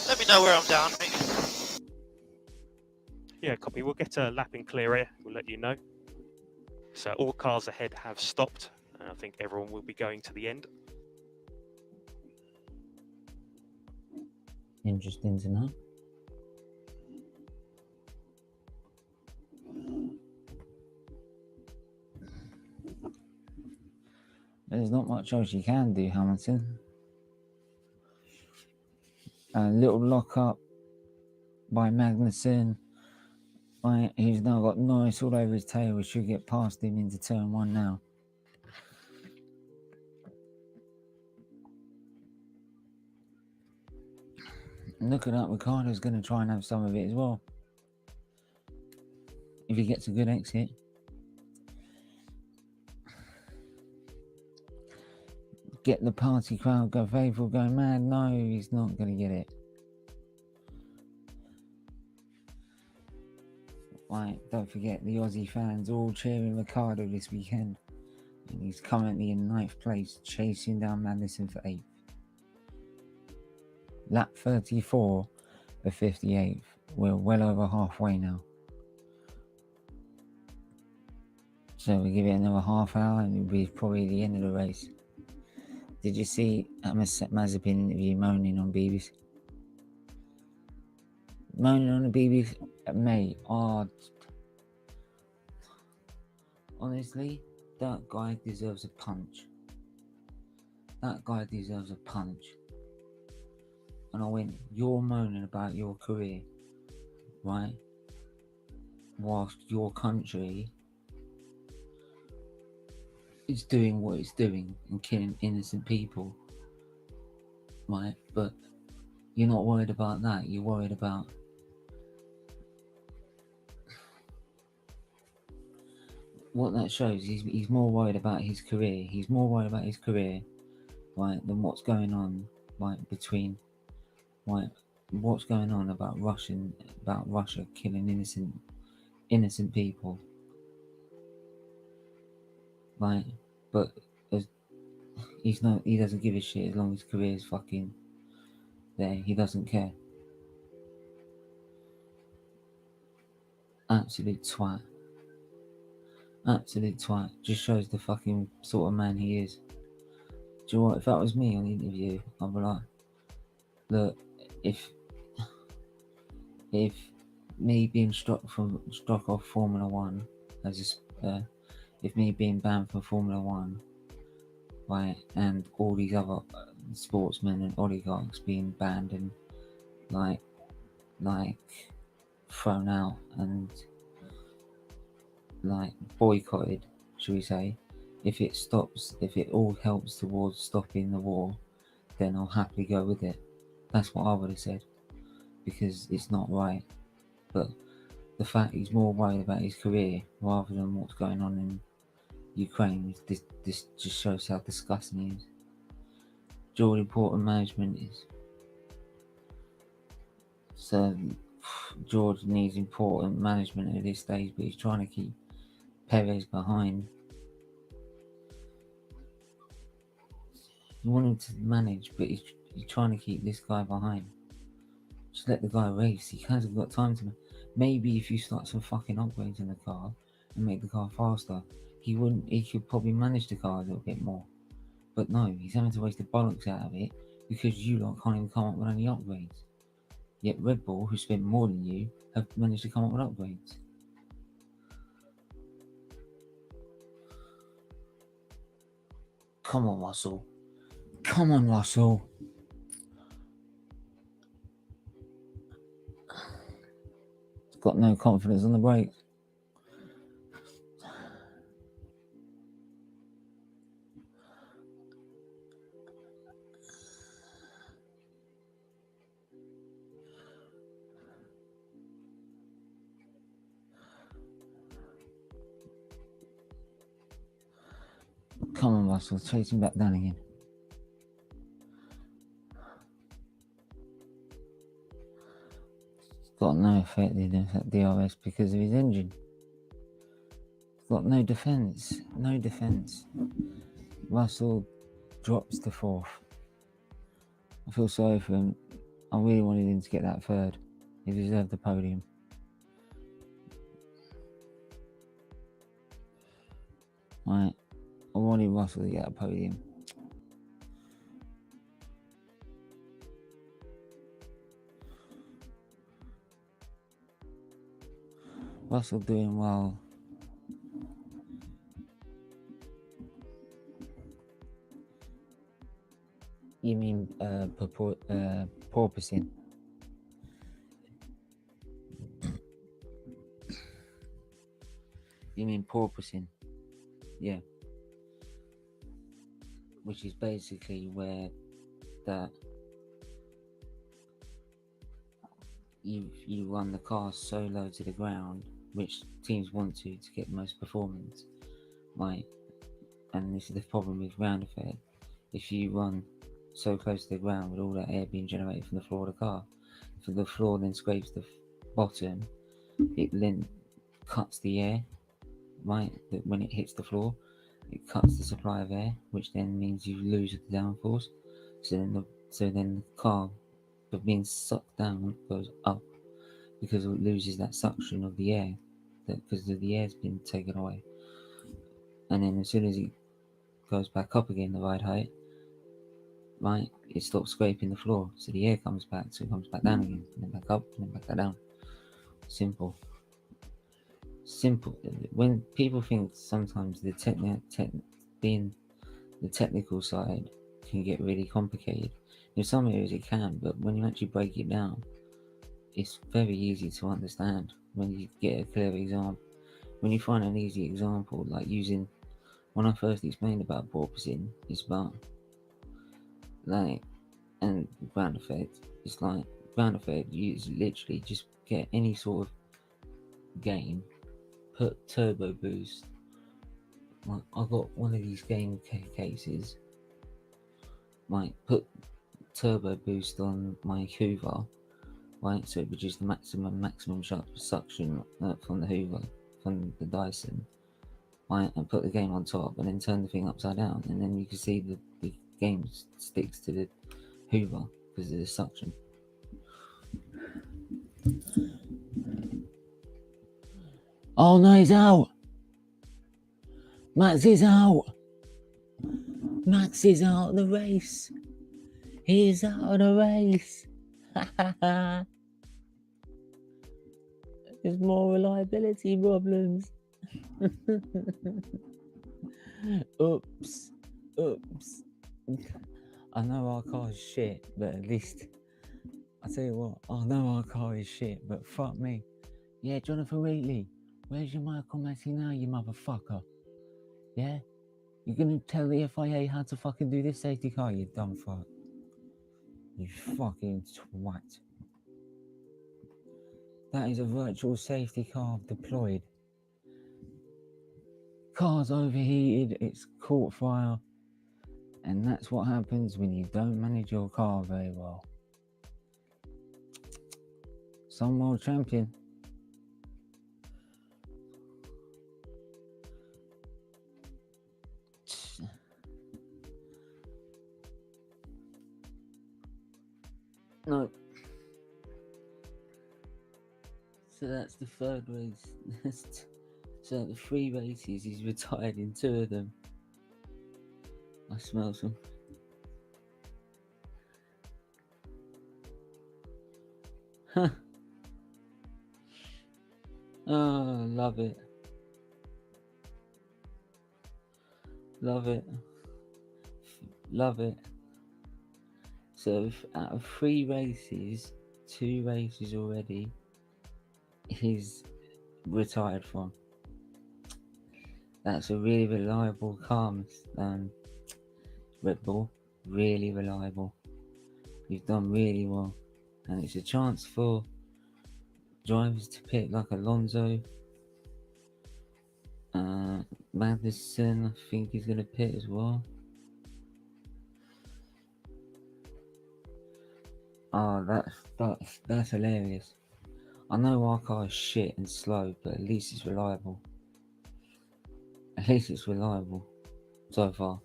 Let me know where I'm down, mate. Yeah, copy. We'll get a lap in clear air. We'll let you know. So all cars ahead have stopped, and I think everyone will be going to the end. Interesting to know. There's not much else you can do, Hamilton. A little lock up by Magnussen. Right, he's now got Norris all over his tail. We should get past him into turn 1 now. Look at that, Ricciardo's going to try and have some of it as well. If he gets a good exit. Get the party crowd go faithful, go mad. No, he's not going to get it. Right, don't forget the Aussie fans all cheering Ricciardo this weekend. And he's currently in 9th place, chasing down Madison for 8th. Lap 34 of 58th. We're well over halfway now. So we give it another half hour and it'll be probably the end of the race. Did you see Mazepin interview moaning on BBC? Moaning on the BBC, mate. Oh, honestly, that guy deserves a punch. That guy deserves a punch. And I went, you're moaning about your career, right? Whilst your country is doing what it's doing and killing innocent people, right? But you're not worried about that. You're worried about what that shows. He's more worried about his career. He's more worried about his career, right, than what's going on, right, between, right, what's going on about Russia killing innocent people. Right, but he doesn't give a shit as long as his career is fucking there. He doesn't care. Absolute twat. Absolute twat. Just shows the fucking sort of man he is. Do you know what? If that was me on the interview, I'd be like, look, if me being struck off Formula One as if me being banned from Formula One, right, and all these other sportsmen and oligarchs being banned and like thrown out and like boycotted, shall we say, if it all helps towards stopping the war, then I'll happily go with it. That's what I would have said, because it's not right. But the fact he's more worried about his career rather than what's going on in Ukraine, this just shows how disgusting he is. George important management is. So George needs important management at this stage, but he's trying to keep Perez behind. You want him to manage, but he's trying to keep this guy behind. Just let the guy race. He hasn't got time to. Maybe if you start some fucking upgrades in the car and make the car faster, he could probably manage the car a little bit more. But no, he's having to waste the bollocks out of it because you lot can't even come up with any upgrades. Yet Red Bull, who spent more than you, have managed to come up with upgrades. Come on, Russell. Come on, Russell. He's got no confidence on the brakes. Come on, Russell, chase him back down again. It's got no effect in DRS because of his engine. It's got no defence. No defence. Russell drops to fourth. I feel sorry for him. I really wanted him to get that third. He deserved the podium. Right. I wanted Russell to get a podium. Russell doing well. You mean porpoising? You mean porpoising? Yeah. Which is basically where that you run the car so low to the ground, which teams want to get the most performance, right? And this is the problem with ground effect. If you run so close to the ground with all that air being generated from the floor of the car, if the floor then scrapes the bottom, it then cuts the air, right? That when it hits the floor, it cuts the supply of air, which then means you lose the downforce. So then the car, but being sucked down, goes up because it loses that suction of the air, because the air's been taken away. And then as soon as it goes back up again, the ride height, right, it stops scraping the floor, so the air comes back, so it comes back down again, and then back up, and then back down. Simple. When people think sometimes the technical side can get really complicated. In some areas it can, but when you actually break it down, it's very easy to understand when you get a clear example. When you find an easy example, like using, when I first explained about porpoising, it's about like, and ground effect, it's like ground effect, you literally just get any sort of game, put turbo boost. Like, I got one of these game cases, like, put turbo boost on my Hoover, right, so it produced the maximum suction from the Hoover, from the Dyson, right, and put the game on top, and then turn the thing upside down, and then you can see the game sticks to the Hoover because of the suction. Oh no, he's out! Max is out! Max is out of the race! He's out of the race! There's more reliability problems. Oops. I know our car is shit, but at least, I tell you what, I know our car is shit, but fuck me. Yeah, Jonathan Wheatley, where's your Michael Matty now, you motherfucker? Yeah? You're gonna tell the FIA how to fucking do this safety car, you dumb fuck. You fucking twat. That is a virtual safety car deployed. Car's overheated, it's caught fire, and that's what happens when you don't manage your car very well. Some world champion. No. So that's the third race. So the 3 races, he's retired in 2 of them. I smell some. Huh. Oh, love it. Love it. Love it. So out of 3 races, 2 races already, he's retired from. That's a really reliable car, Red Bull. Really reliable. You've done really well. And it's a chance for drivers to pit like Alonso. Madison, I think he's going to pit as well. Oh, that's hilarious. I know our car is shit and slow, but at least it's reliable. At least it's reliable so far.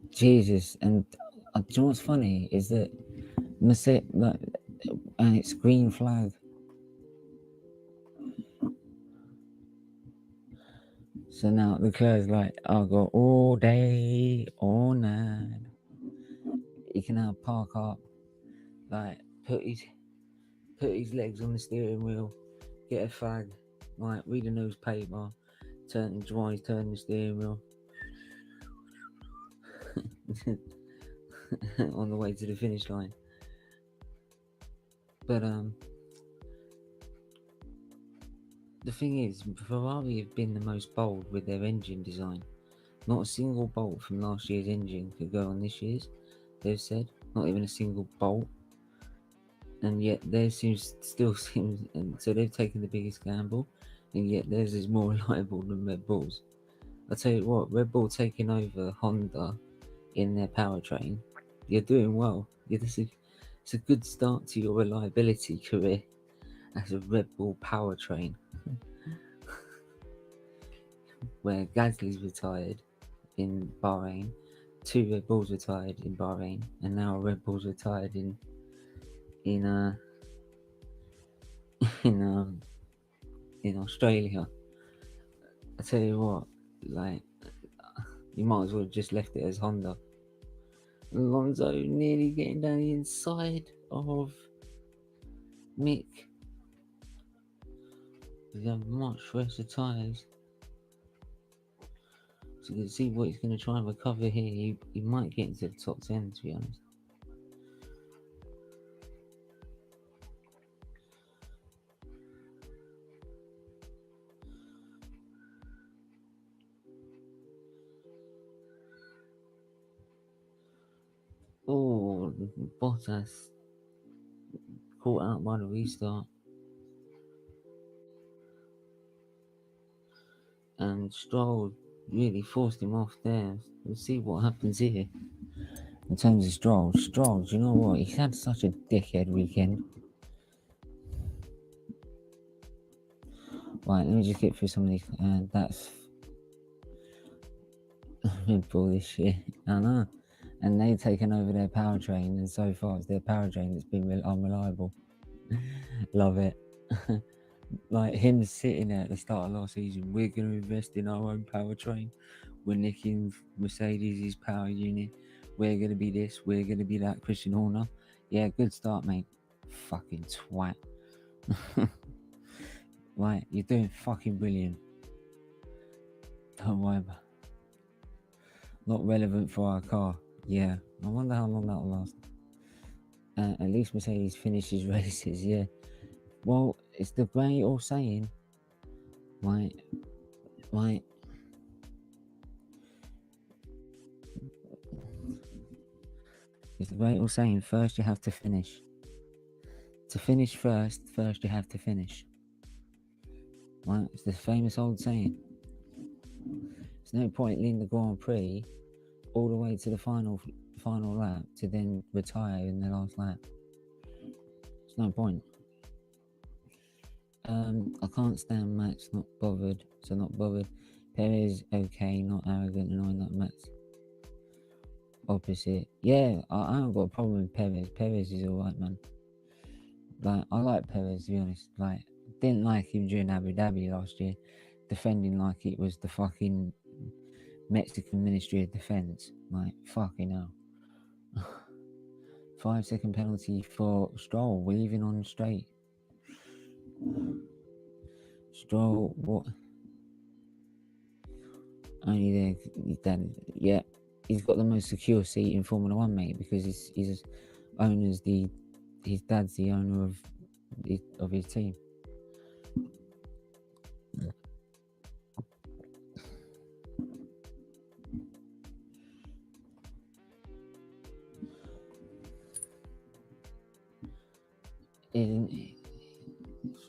Jesus, and do you know what's funny is that Mercedes, and it's green flag. So now Leclerc's like, I'll go all day, all night. He can now park up, like put his legs on the steering wheel, get a fag, like read a newspaper, turn the steering wheel on the way to the finish line. But the thing is, Ferrari have been the most bold with their engine design. Not a single bolt from last year's engine could go on this year's, they've said. Not even a single bolt. And yet theirs still seems, and so they've taken the biggest gamble, and yet theirs is more reliable than Red Bull's. I tell you what, Red Bull taking over Honda in their powertrain, you're doing well. It's a good start to your reliability career as a Red Bull powertrain. Where Gasly's retired in Bahrain, 2 Red Bulls retired in Bahrain, and now a Red Bull's retired in Australia. I tell you what, like, you might as well have just left it as Honda. Alonso nearly getting down the inside of Mick. They have much fresher tyres. So you can see what he's going to try and recover here. He might get into the top 10, to be honest. Oh, Bottas caught out by the restart. And Stroll really forced him off there. We'll see what happens here. In terms of Stroll, do you know what? He's had such a dickhead weekend. Right, let me just get through some of these. That's Red Bull this year. I know. And they've taken over their powertrain, and so far it's their powertrain that's been unreliable. Love it. Like him sitting there at the start of last season, we're going to invest in our own powertrain. We're nicking Mercedes' power unit. We're going to be this, we're going to be that. Christian Horner. Yeah, good start, mate. Fucking twat. Right, you're doing fucking brilliant. Don't worry about it. Not relevant for our car. Yeah, I wonder how long that'll last. At least Mercedes finishes races, yeah. Well, it's the great old saying, right? It's the great old saying, first you have to finish. To finish first you have to finish. Right? It's the famous old saying. There's no point leading the Grand Prix all the way to the final lap to then retire in the last lap. There's no point. I can't stand Max, not bothered. So not bothered. Perez, okay, not arrogant, annoying, not Max. Opposite. Yeah, I haven't got a problem with Perez. Perez is alright, man. Like, I like Perez, to be honest. Like, didn't like him during Abu Dhabi last year, defending like it was the fucking Mexican Ministry of Defense. Like, fucking hell. 5-second penalty for Stroll, weaving on straight. Stroll, what? Only there, yeah. He's got the most secure seat in Formula 1, mate, because his owner's his dad's the owner of his team.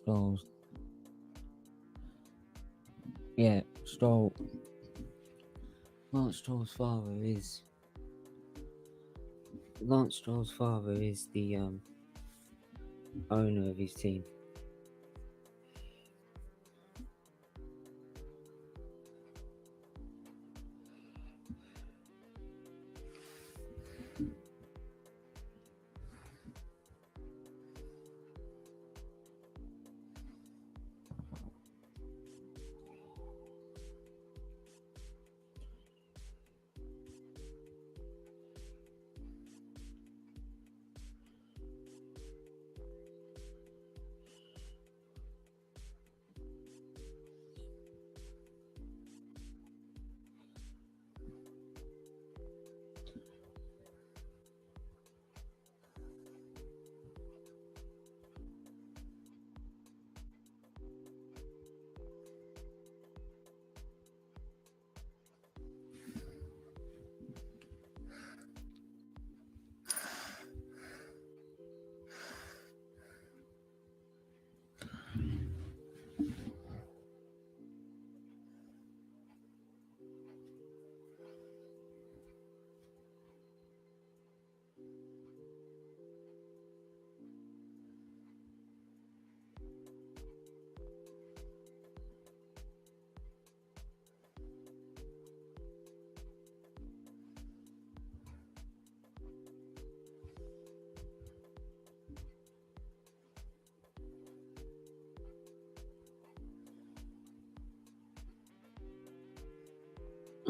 Stroll's, yeah, Stroll. Lance Stroll's father is the owner of his team.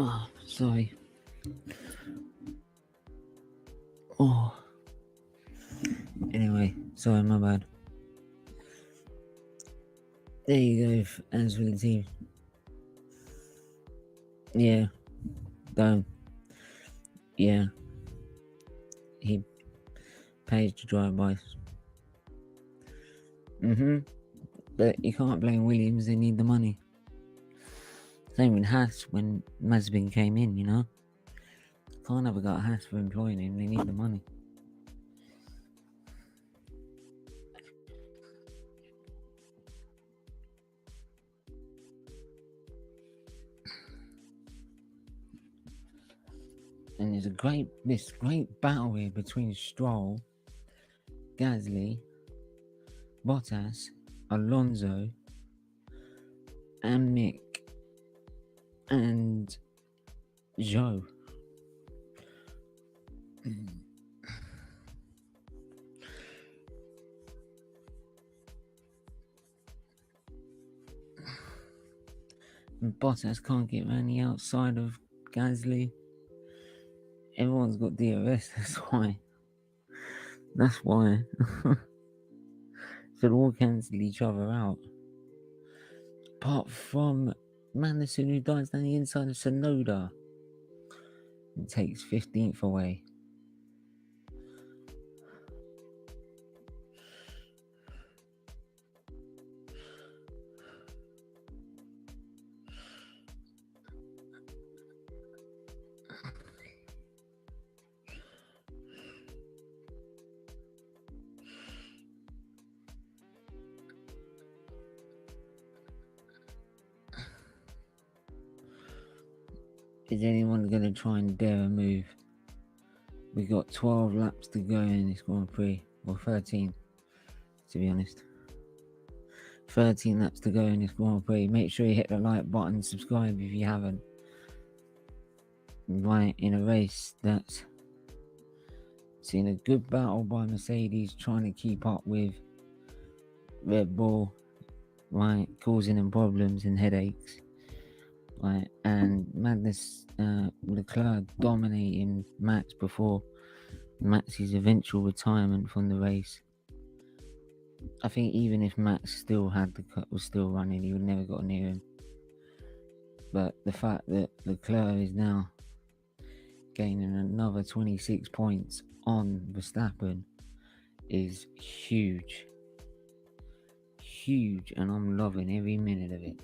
Oh, sorry. Oh. Anyway, sorry, my bad. There you go, as for the team. Yeah. Don't. Yeah. He pays to drive by. But you can't blame Williams, they need the money. Same with Haas when Mazepin came in, you know? Can't have got Haas for employing him, they need the money. And there's this great battle here between Stroll, Gasly, Bottas, Alonso, and Mick, and Joe. And Bottas can't get around the outside of Gasly. Everyone's got DRS, that's why. So they all cancel each other out. Apart from Manderson, who dies down the inside of Sonoda and takes 15th away. Is anyone going to try and dare a move? We got 12 laps to go in this Grand Prix, or 13, to be honest. 13 laps to go in this Grand Prix. Make sure you hit the like button, subscribe if you haven't. Right, in a race that's seen a good battle by Mercedes trying to keep up with Red Bull, right, causing them problems and headaches, right, and Leclerc dominating Max before Max's eventual retirement from the race. I think even if Max still was still running, he would never got near him. But the fact that Leclerc is now gaining another 26 points on Verstappen is huge. Huge, and I'm loving every minute of it.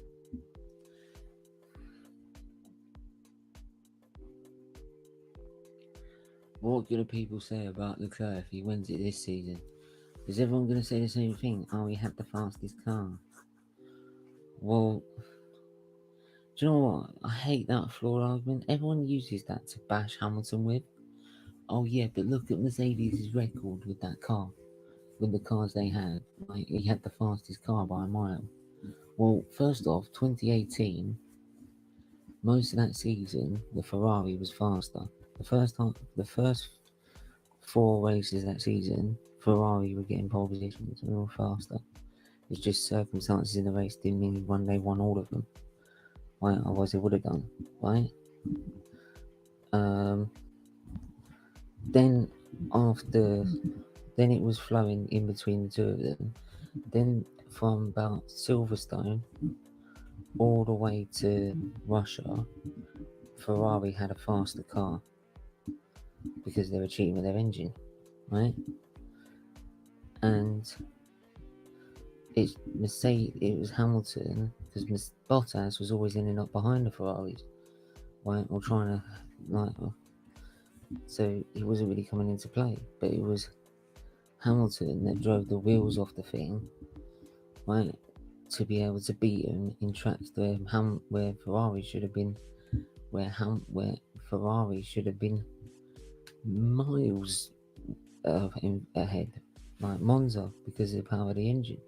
What do people say about Leclerc if he wins it this season? Is everyone going to say the same thing? Oh, he had the fastest car. Well, do you know what? I hate that flawed argument. Everyone uses that to bash Hamilton with. Oh yeah, but look at Mercedes' record with that car. With the cars they had. Like, he had the fastest car by a mile. Well, first off, 2018, most of that season, the Ferrari was faster. The first 4 races that season, Ferrari were getting pole positions and they were faster. It's just circumstances in the race didn't mean they won all of them. Right? Otherwise they would have done, right? Then it was flowing in between the two of them. Then from about Silverstone all the way to Russia, Ferrari had a faster car because they were cheating with their engine, right? And it was Hamilton because Bottas was always ending up behind the Ferraris, right? Or trying to so he wasn't really coming into play, but it was Hamilton that drove the wheels off the thing, right, to be able to beat him in tracks where Ferrari should have been, where Ferrari should have been miles ahead, like Monza, because of the power of the engine.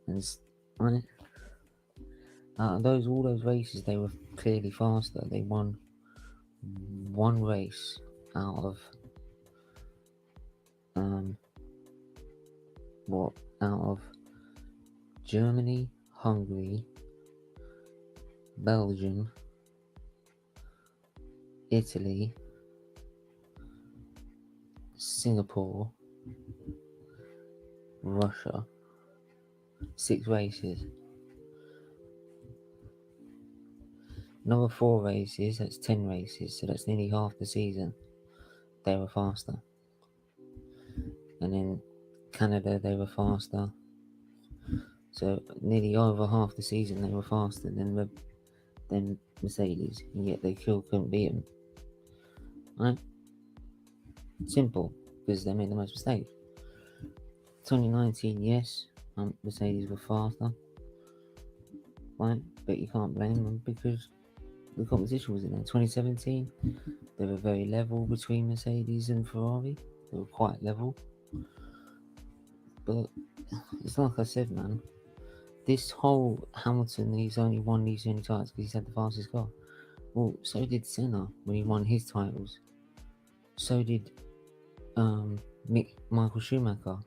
And right, all those races, they were clearly faster. They won one race out of Germany, Hungary, Belgium, Italy, Singapore, Russia. 6 races. Another 4 races, that's 10 races, so that's nearly half the season. They were faster. And in Canada, they were faster. So nearly over half the season, they were faster than Mercedes, and yet they still couldn't beat them. Right? Simple, because they made the most mistakes. 2019, yes, Mercedes were faster, right? But you can't blame them because the competition was in there. 2017, they were very level between Mercedes and Ferrari. They were quite level. But it's like I said, man. This whole Hamilton, he's only won these many titles because he's had the fastest car. Well, so did Senna when he won his titles. So did Michael Schumacher.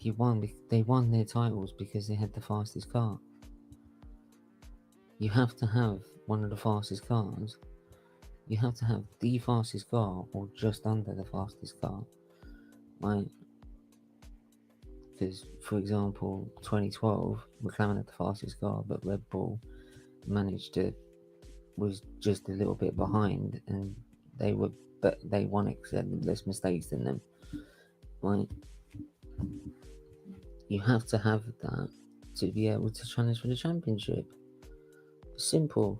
They won their titles because they had the fastest car. You have to have one of the fastest cars. You have to have the fastest car or just under the fastest car, right? Because, for example, 2012, McLaren had the fastest car, but Red Bull was just a little bit behind, and they won it because they had less mistakes than them, right? You have to have that to be able to challenge for the championship. Simple.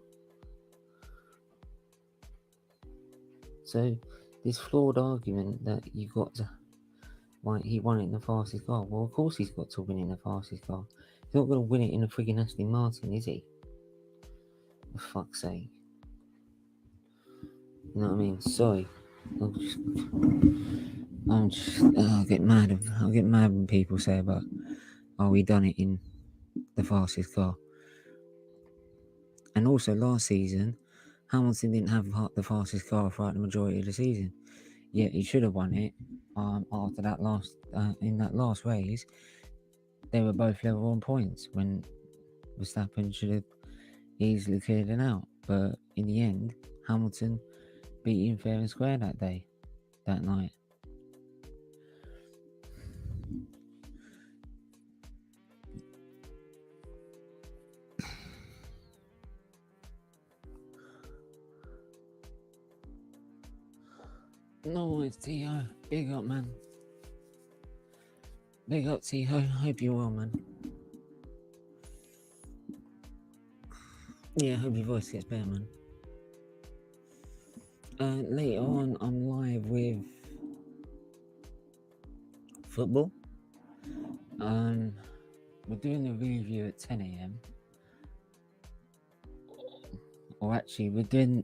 So this flawed argument that you got to, right, he won it in the fastest car. Well, of course he's got to win in the fastest car. He's not going to win it in a friggin' Aston Martin, is he? For fuck's sake. You know what I mean? Sorry. I get mad. I get mad when people say about, "Oh, we done it in the fastest car." And also last season, Hamilton didn't have the fastest car throughout the majority of the season. Yet he should have won it. After that in that last race, they were both level on points when Verstappen should have easily cleared it out. But in the end, Hamilton beat him fair and square that night. No, it's Tycho. Big up, man. Big up, Tycho. Hope you're well, man. Yeah, hope your voice gets better, man. Later on, I'm live with football. We're doing a review at 10 a.m. Or actually, we're doing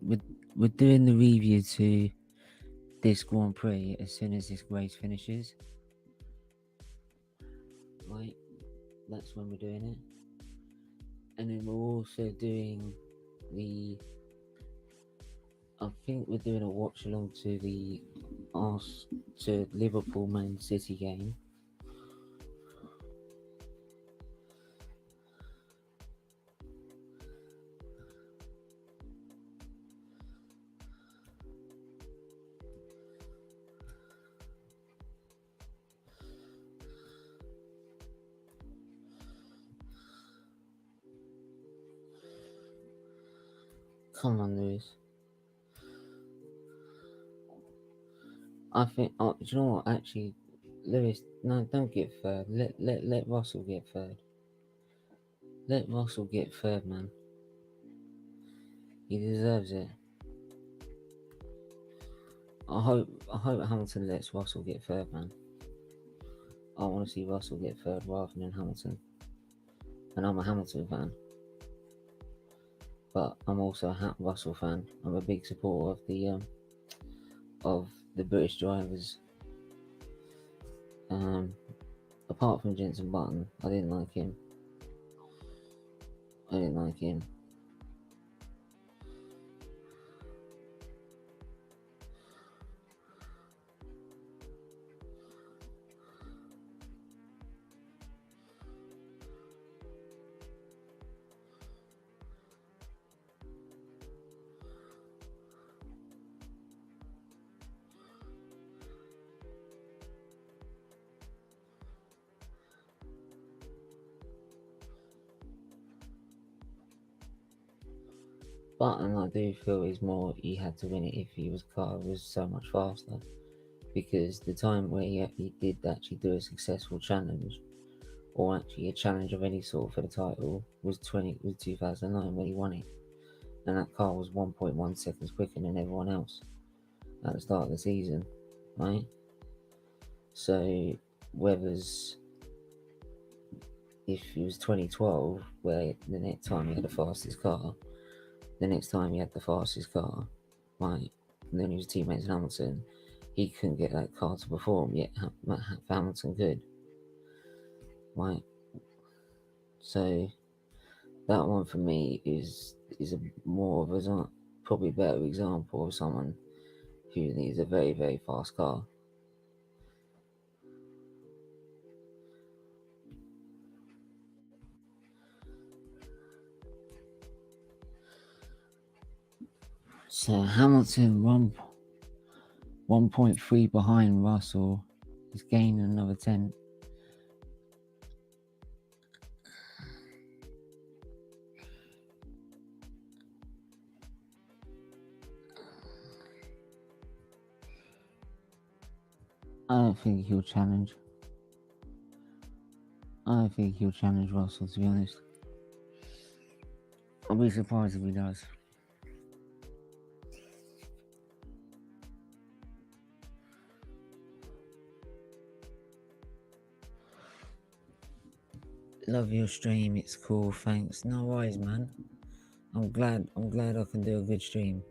the review to this Grand Prix as soon as this race finishes. Right, that's when we're doing it. And then we're also doing I think we're doing a watch along to the Liverpool Man City game. Come on, Lewis. I think. Oh, do you know what? Actually, Lewis, no, don't get third. Let Russell get third. Let Russell get third, man. He deserves it. I hope Hamilton lets Russell get third, man. I want to see Russell get third rather than Hamilton. And I'm a Hamilton fan. But I'm also a Russell fan. I'm a big supporter of the British drivers. Apart from Jenson Button, I didn't like him. Button, I do feel he had to win it if his car was so much faster, because the time where he did actually do a successful challenge, or actually a challenge of any sort for the title, was 2009 when he won it, and that car was 1.1 seconds quicker than everyone else at the start of the season, right? So if it was 2012, where the next time he had the fastest car, the next time he had the fastest car, right, and then he was teammates with Hamilton, he couldn't get that car to perform, yet Hamilton could, right? So that one for me is a more of a probably better example of someone who needs a very, very fast car. So Hamilton 1.3 behind Russell. He's gaining another 10. I don't think he'll challenge Russell, to be honest. I'll be surprised if he does. Love your stream, it's cool, thanks. No worries, man. I'm glad I can do a good stream.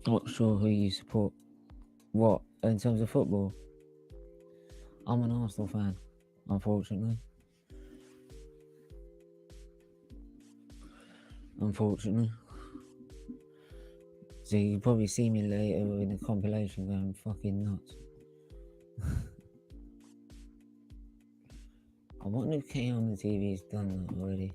Not sure who you support. What, in terms of football? I'm an Arsenal fan, unfortunately. So you probably see me later in a compilation going fucking nuts. I wonder if Caue on the TV's done that already.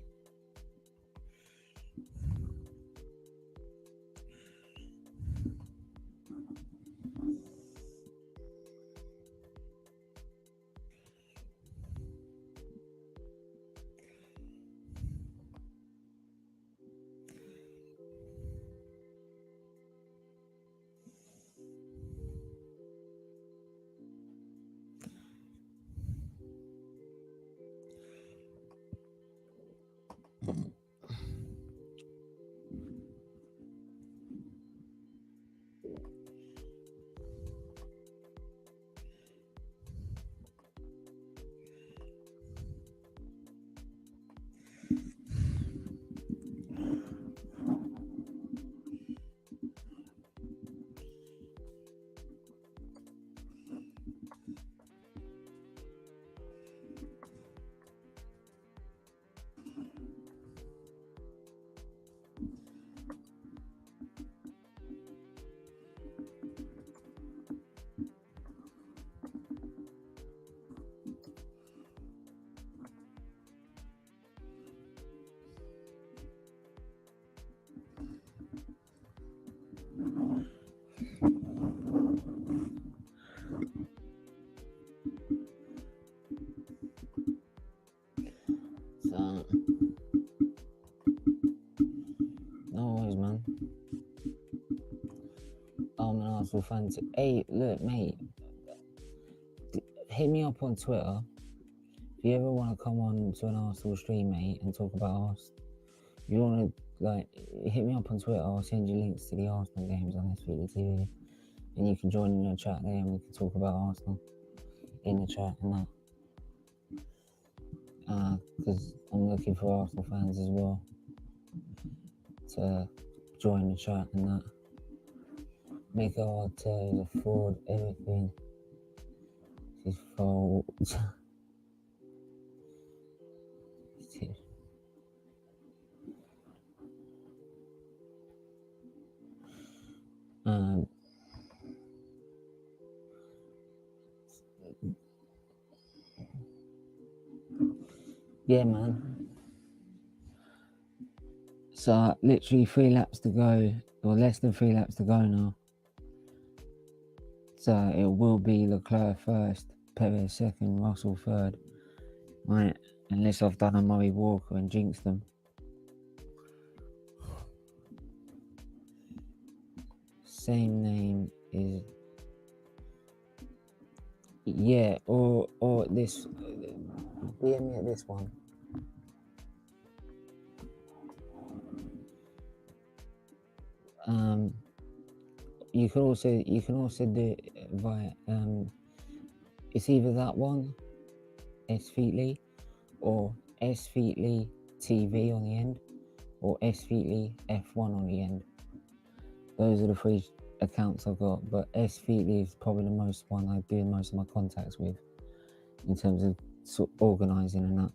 So, no worries, man. I'm an Arsenal fan too. Hey, look, mate. Hit me up on Twitter if you ever want to come on to an Arsenal stream, mate, and talk about Arsenal. You want to, like, hit me up on Twitter. I'll send you links to the Arsenal games on SFeatleyTV, and you can join in the chat there, and we can talk about Arsenal in the chat and that. Because I'm looking for Arsenal fans as well to join the chat and that. Make it hard to afford everything. His fault. Yeah, man. So literally 3 laps to go, or less than 3 laps to go now. So it will be Leclerc first, Perez second, Russell third. Right, unless I've done a Murray Walker and jinxed them. Same name is, yeah, or this, DM me at this one. You can also do it via it's either that one, SFeatley, or SFeatleyTV on the end, or SFeatley F1 on the end. Those are the 3 accounts I've got, but SFeatley is probably the most one I do most of my contacts with in terms of sort of organising and that.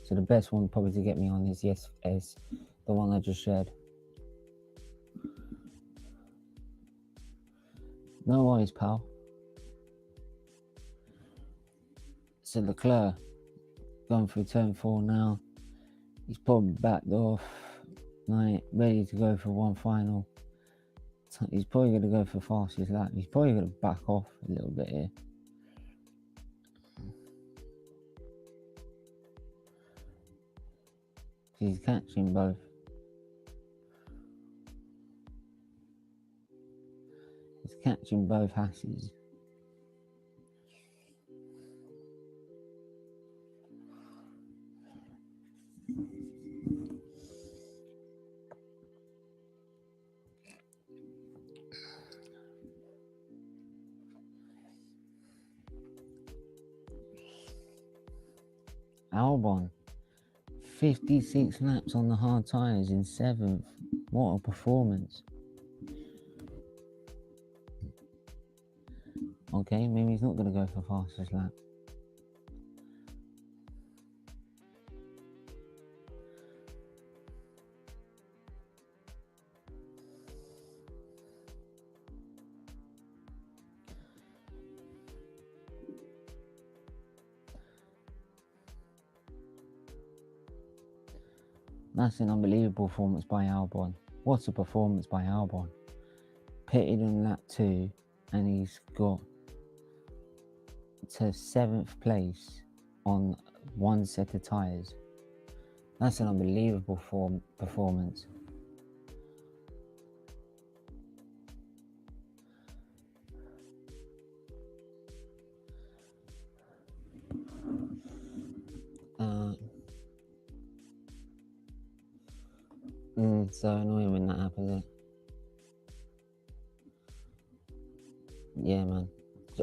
So the best one probably to get me on is the one I just shared. No worries, pal. So Leclerc going through turn 4 now. He's probably backed off, like ready to go for one final. He's probably going to go for fastest lap. He's probably going to back off a little bit here. He's catching both. He's catching both Hasses. Albon 56 laps on the hard tyres in 7th. What a performance. Okay, maybe he's not going to go for fastest lap. That's an unbelievable performance by Albon. What a performance by Albon. Pitted on lap 2 and he's got to 7th place on one set of tyres. That's an unbelievable performance. So annoying when that happens. Yeah, man.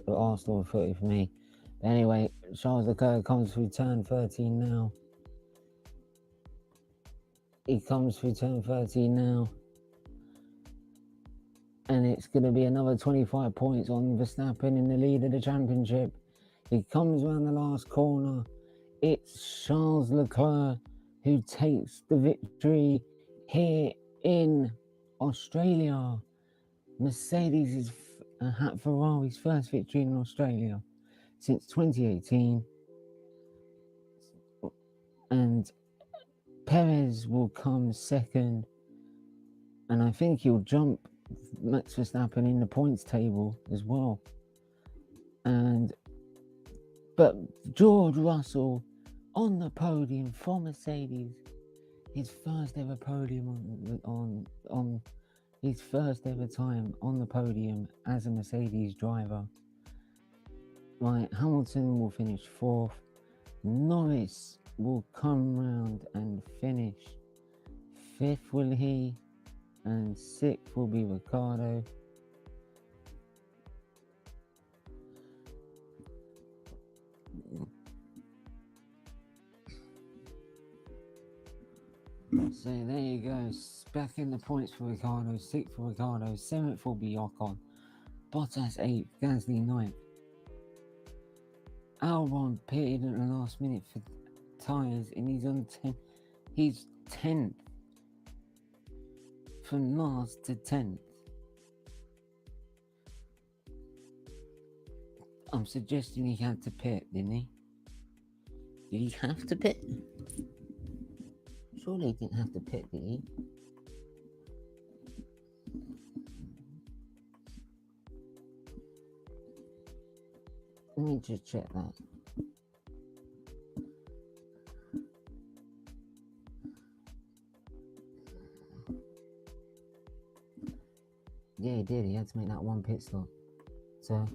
Arsenal footy for me. But anyway, Charles Leclerc comes through turn 13 now. He comes through turn 13 now. And it's going to be another 25 points on Verstappen in the lead of the championship. He comes around the last corner. It's Charles Leclerc who takes the victory here in Australia. Mercedes is Ferrari's first victory in Australia since 2018. And Perez will come second. And I think he'll jump Max Verstappen in the points table as well. But George Russell on the podium for Mercedes, his first ever podium on his first ever time on the podium as a Mercedes driver. Right, Hamilton will finish 4th. Norris will come round and finish 5th, will he? And 6th will be Ricciardo. So there you go, back in the points for Ricciardo, 6th for Ricciardo, 7th will be Ocon, Bottas 8th, Gasly 9th. Albon pitted at the last minute for tyres and he's on 10th. He's 10th. From last to 10th. I'm suggesting he had to pit, didn't he? Did he have to pit? Surely he didn't have to pit, did he? Let me just check that. Yeah, he did. He had to make that one pit stop. So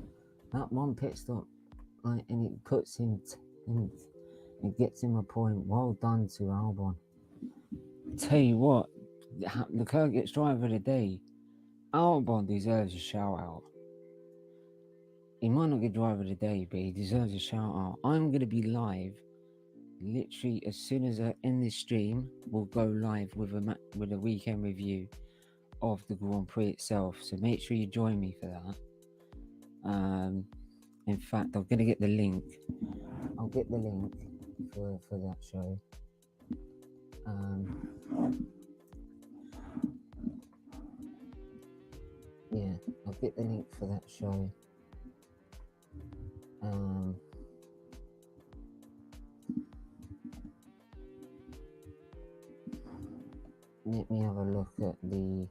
that one pit stop, right, and it puts him, it gets him a point. Well done to Albon. Tell you what, Leclerc gets driver of the day. Albon deserves a shout out. He might not get driver of the day, but he deserves a shout out. I'm going to be live literally as soon as I end this stream. We'll go live with a weekend review of the Grand Prix itself. So make sure you join me for that. In fact, I'm going to get the link. I'll get the link for that show. Yeah, I'll get the link for that show. Let me have a look at the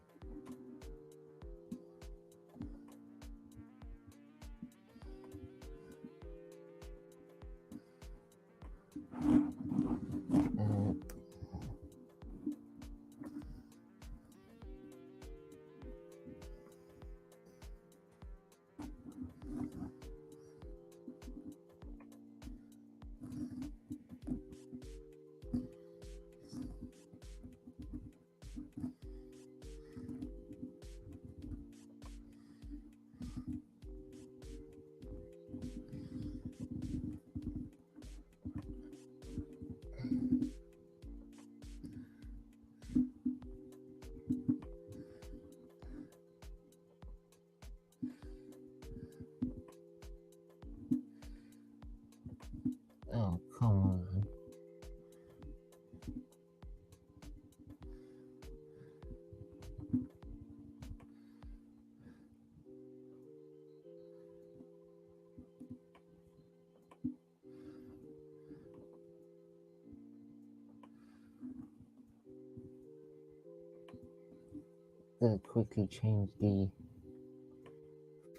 to quickly change the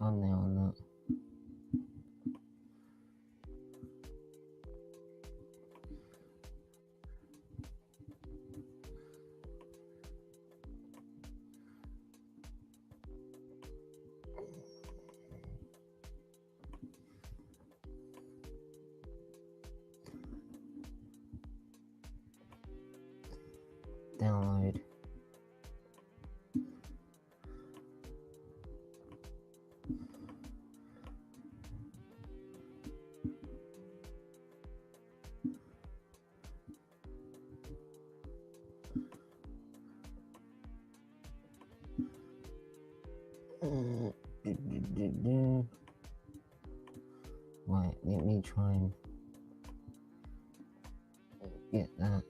thumbnail on that. Download. Right, let me try and get that.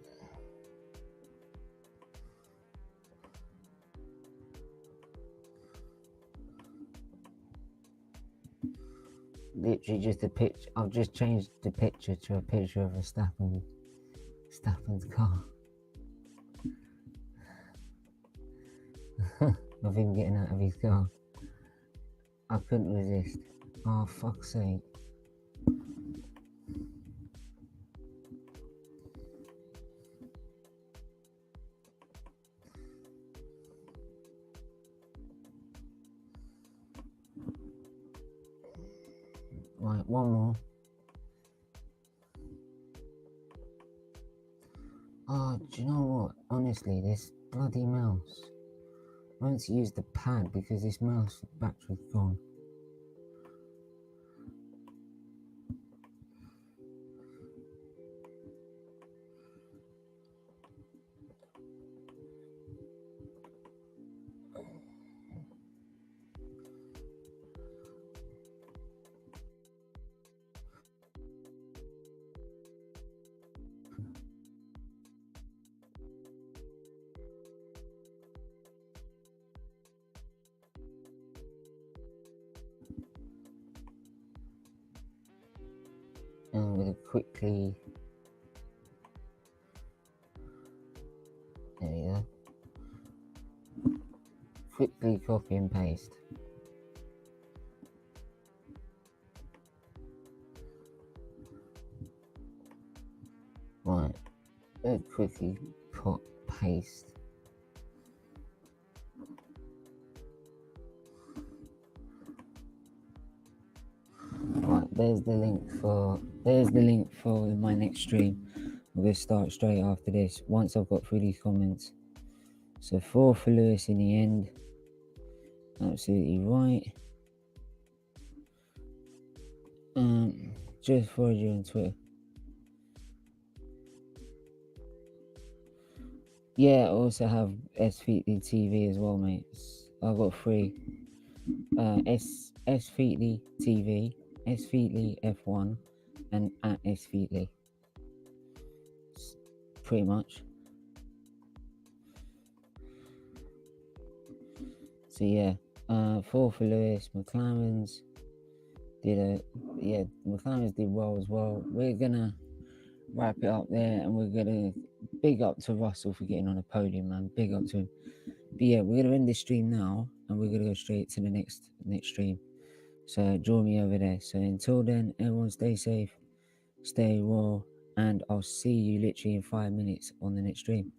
Literally just a picture. I've just changed the picture to a picture of a Verstappen's car. Of him getting out of his car. I couldn't resist. Oh, fuck's sake. Right, one more. Oh, do you know what? Honestly, this bloody mouse. I want to use the pad because this mouse battery's gone. And I'm going to quickly, there you go, quickly copy and paste. Right, let's quickly paste. Right, there's the link for my next stream. I'm going to start straight after this once I've got through these comments. So 4 for Lewis in the end. Absolutely right. Just followed you on Twitter. Yeah, I also have SFeatleyTV as well, mate. I've got 3. SFeatleyTV, SFeatley F1, and at SFeatley. Pretty much. So yeah, 4 for Lewis. McLaren's McLaren's did well as well. We're gonna wrap it up there, and we're gonna big up to Russell for getting on a podium, man. Big up to him. But yeah, we're gonna end this stream now, and we're gonna go straight to the next stream. So join me over there. So until then, everyone stay safe, stay raw, and I'll see you literally in 5 minutes on the next stream.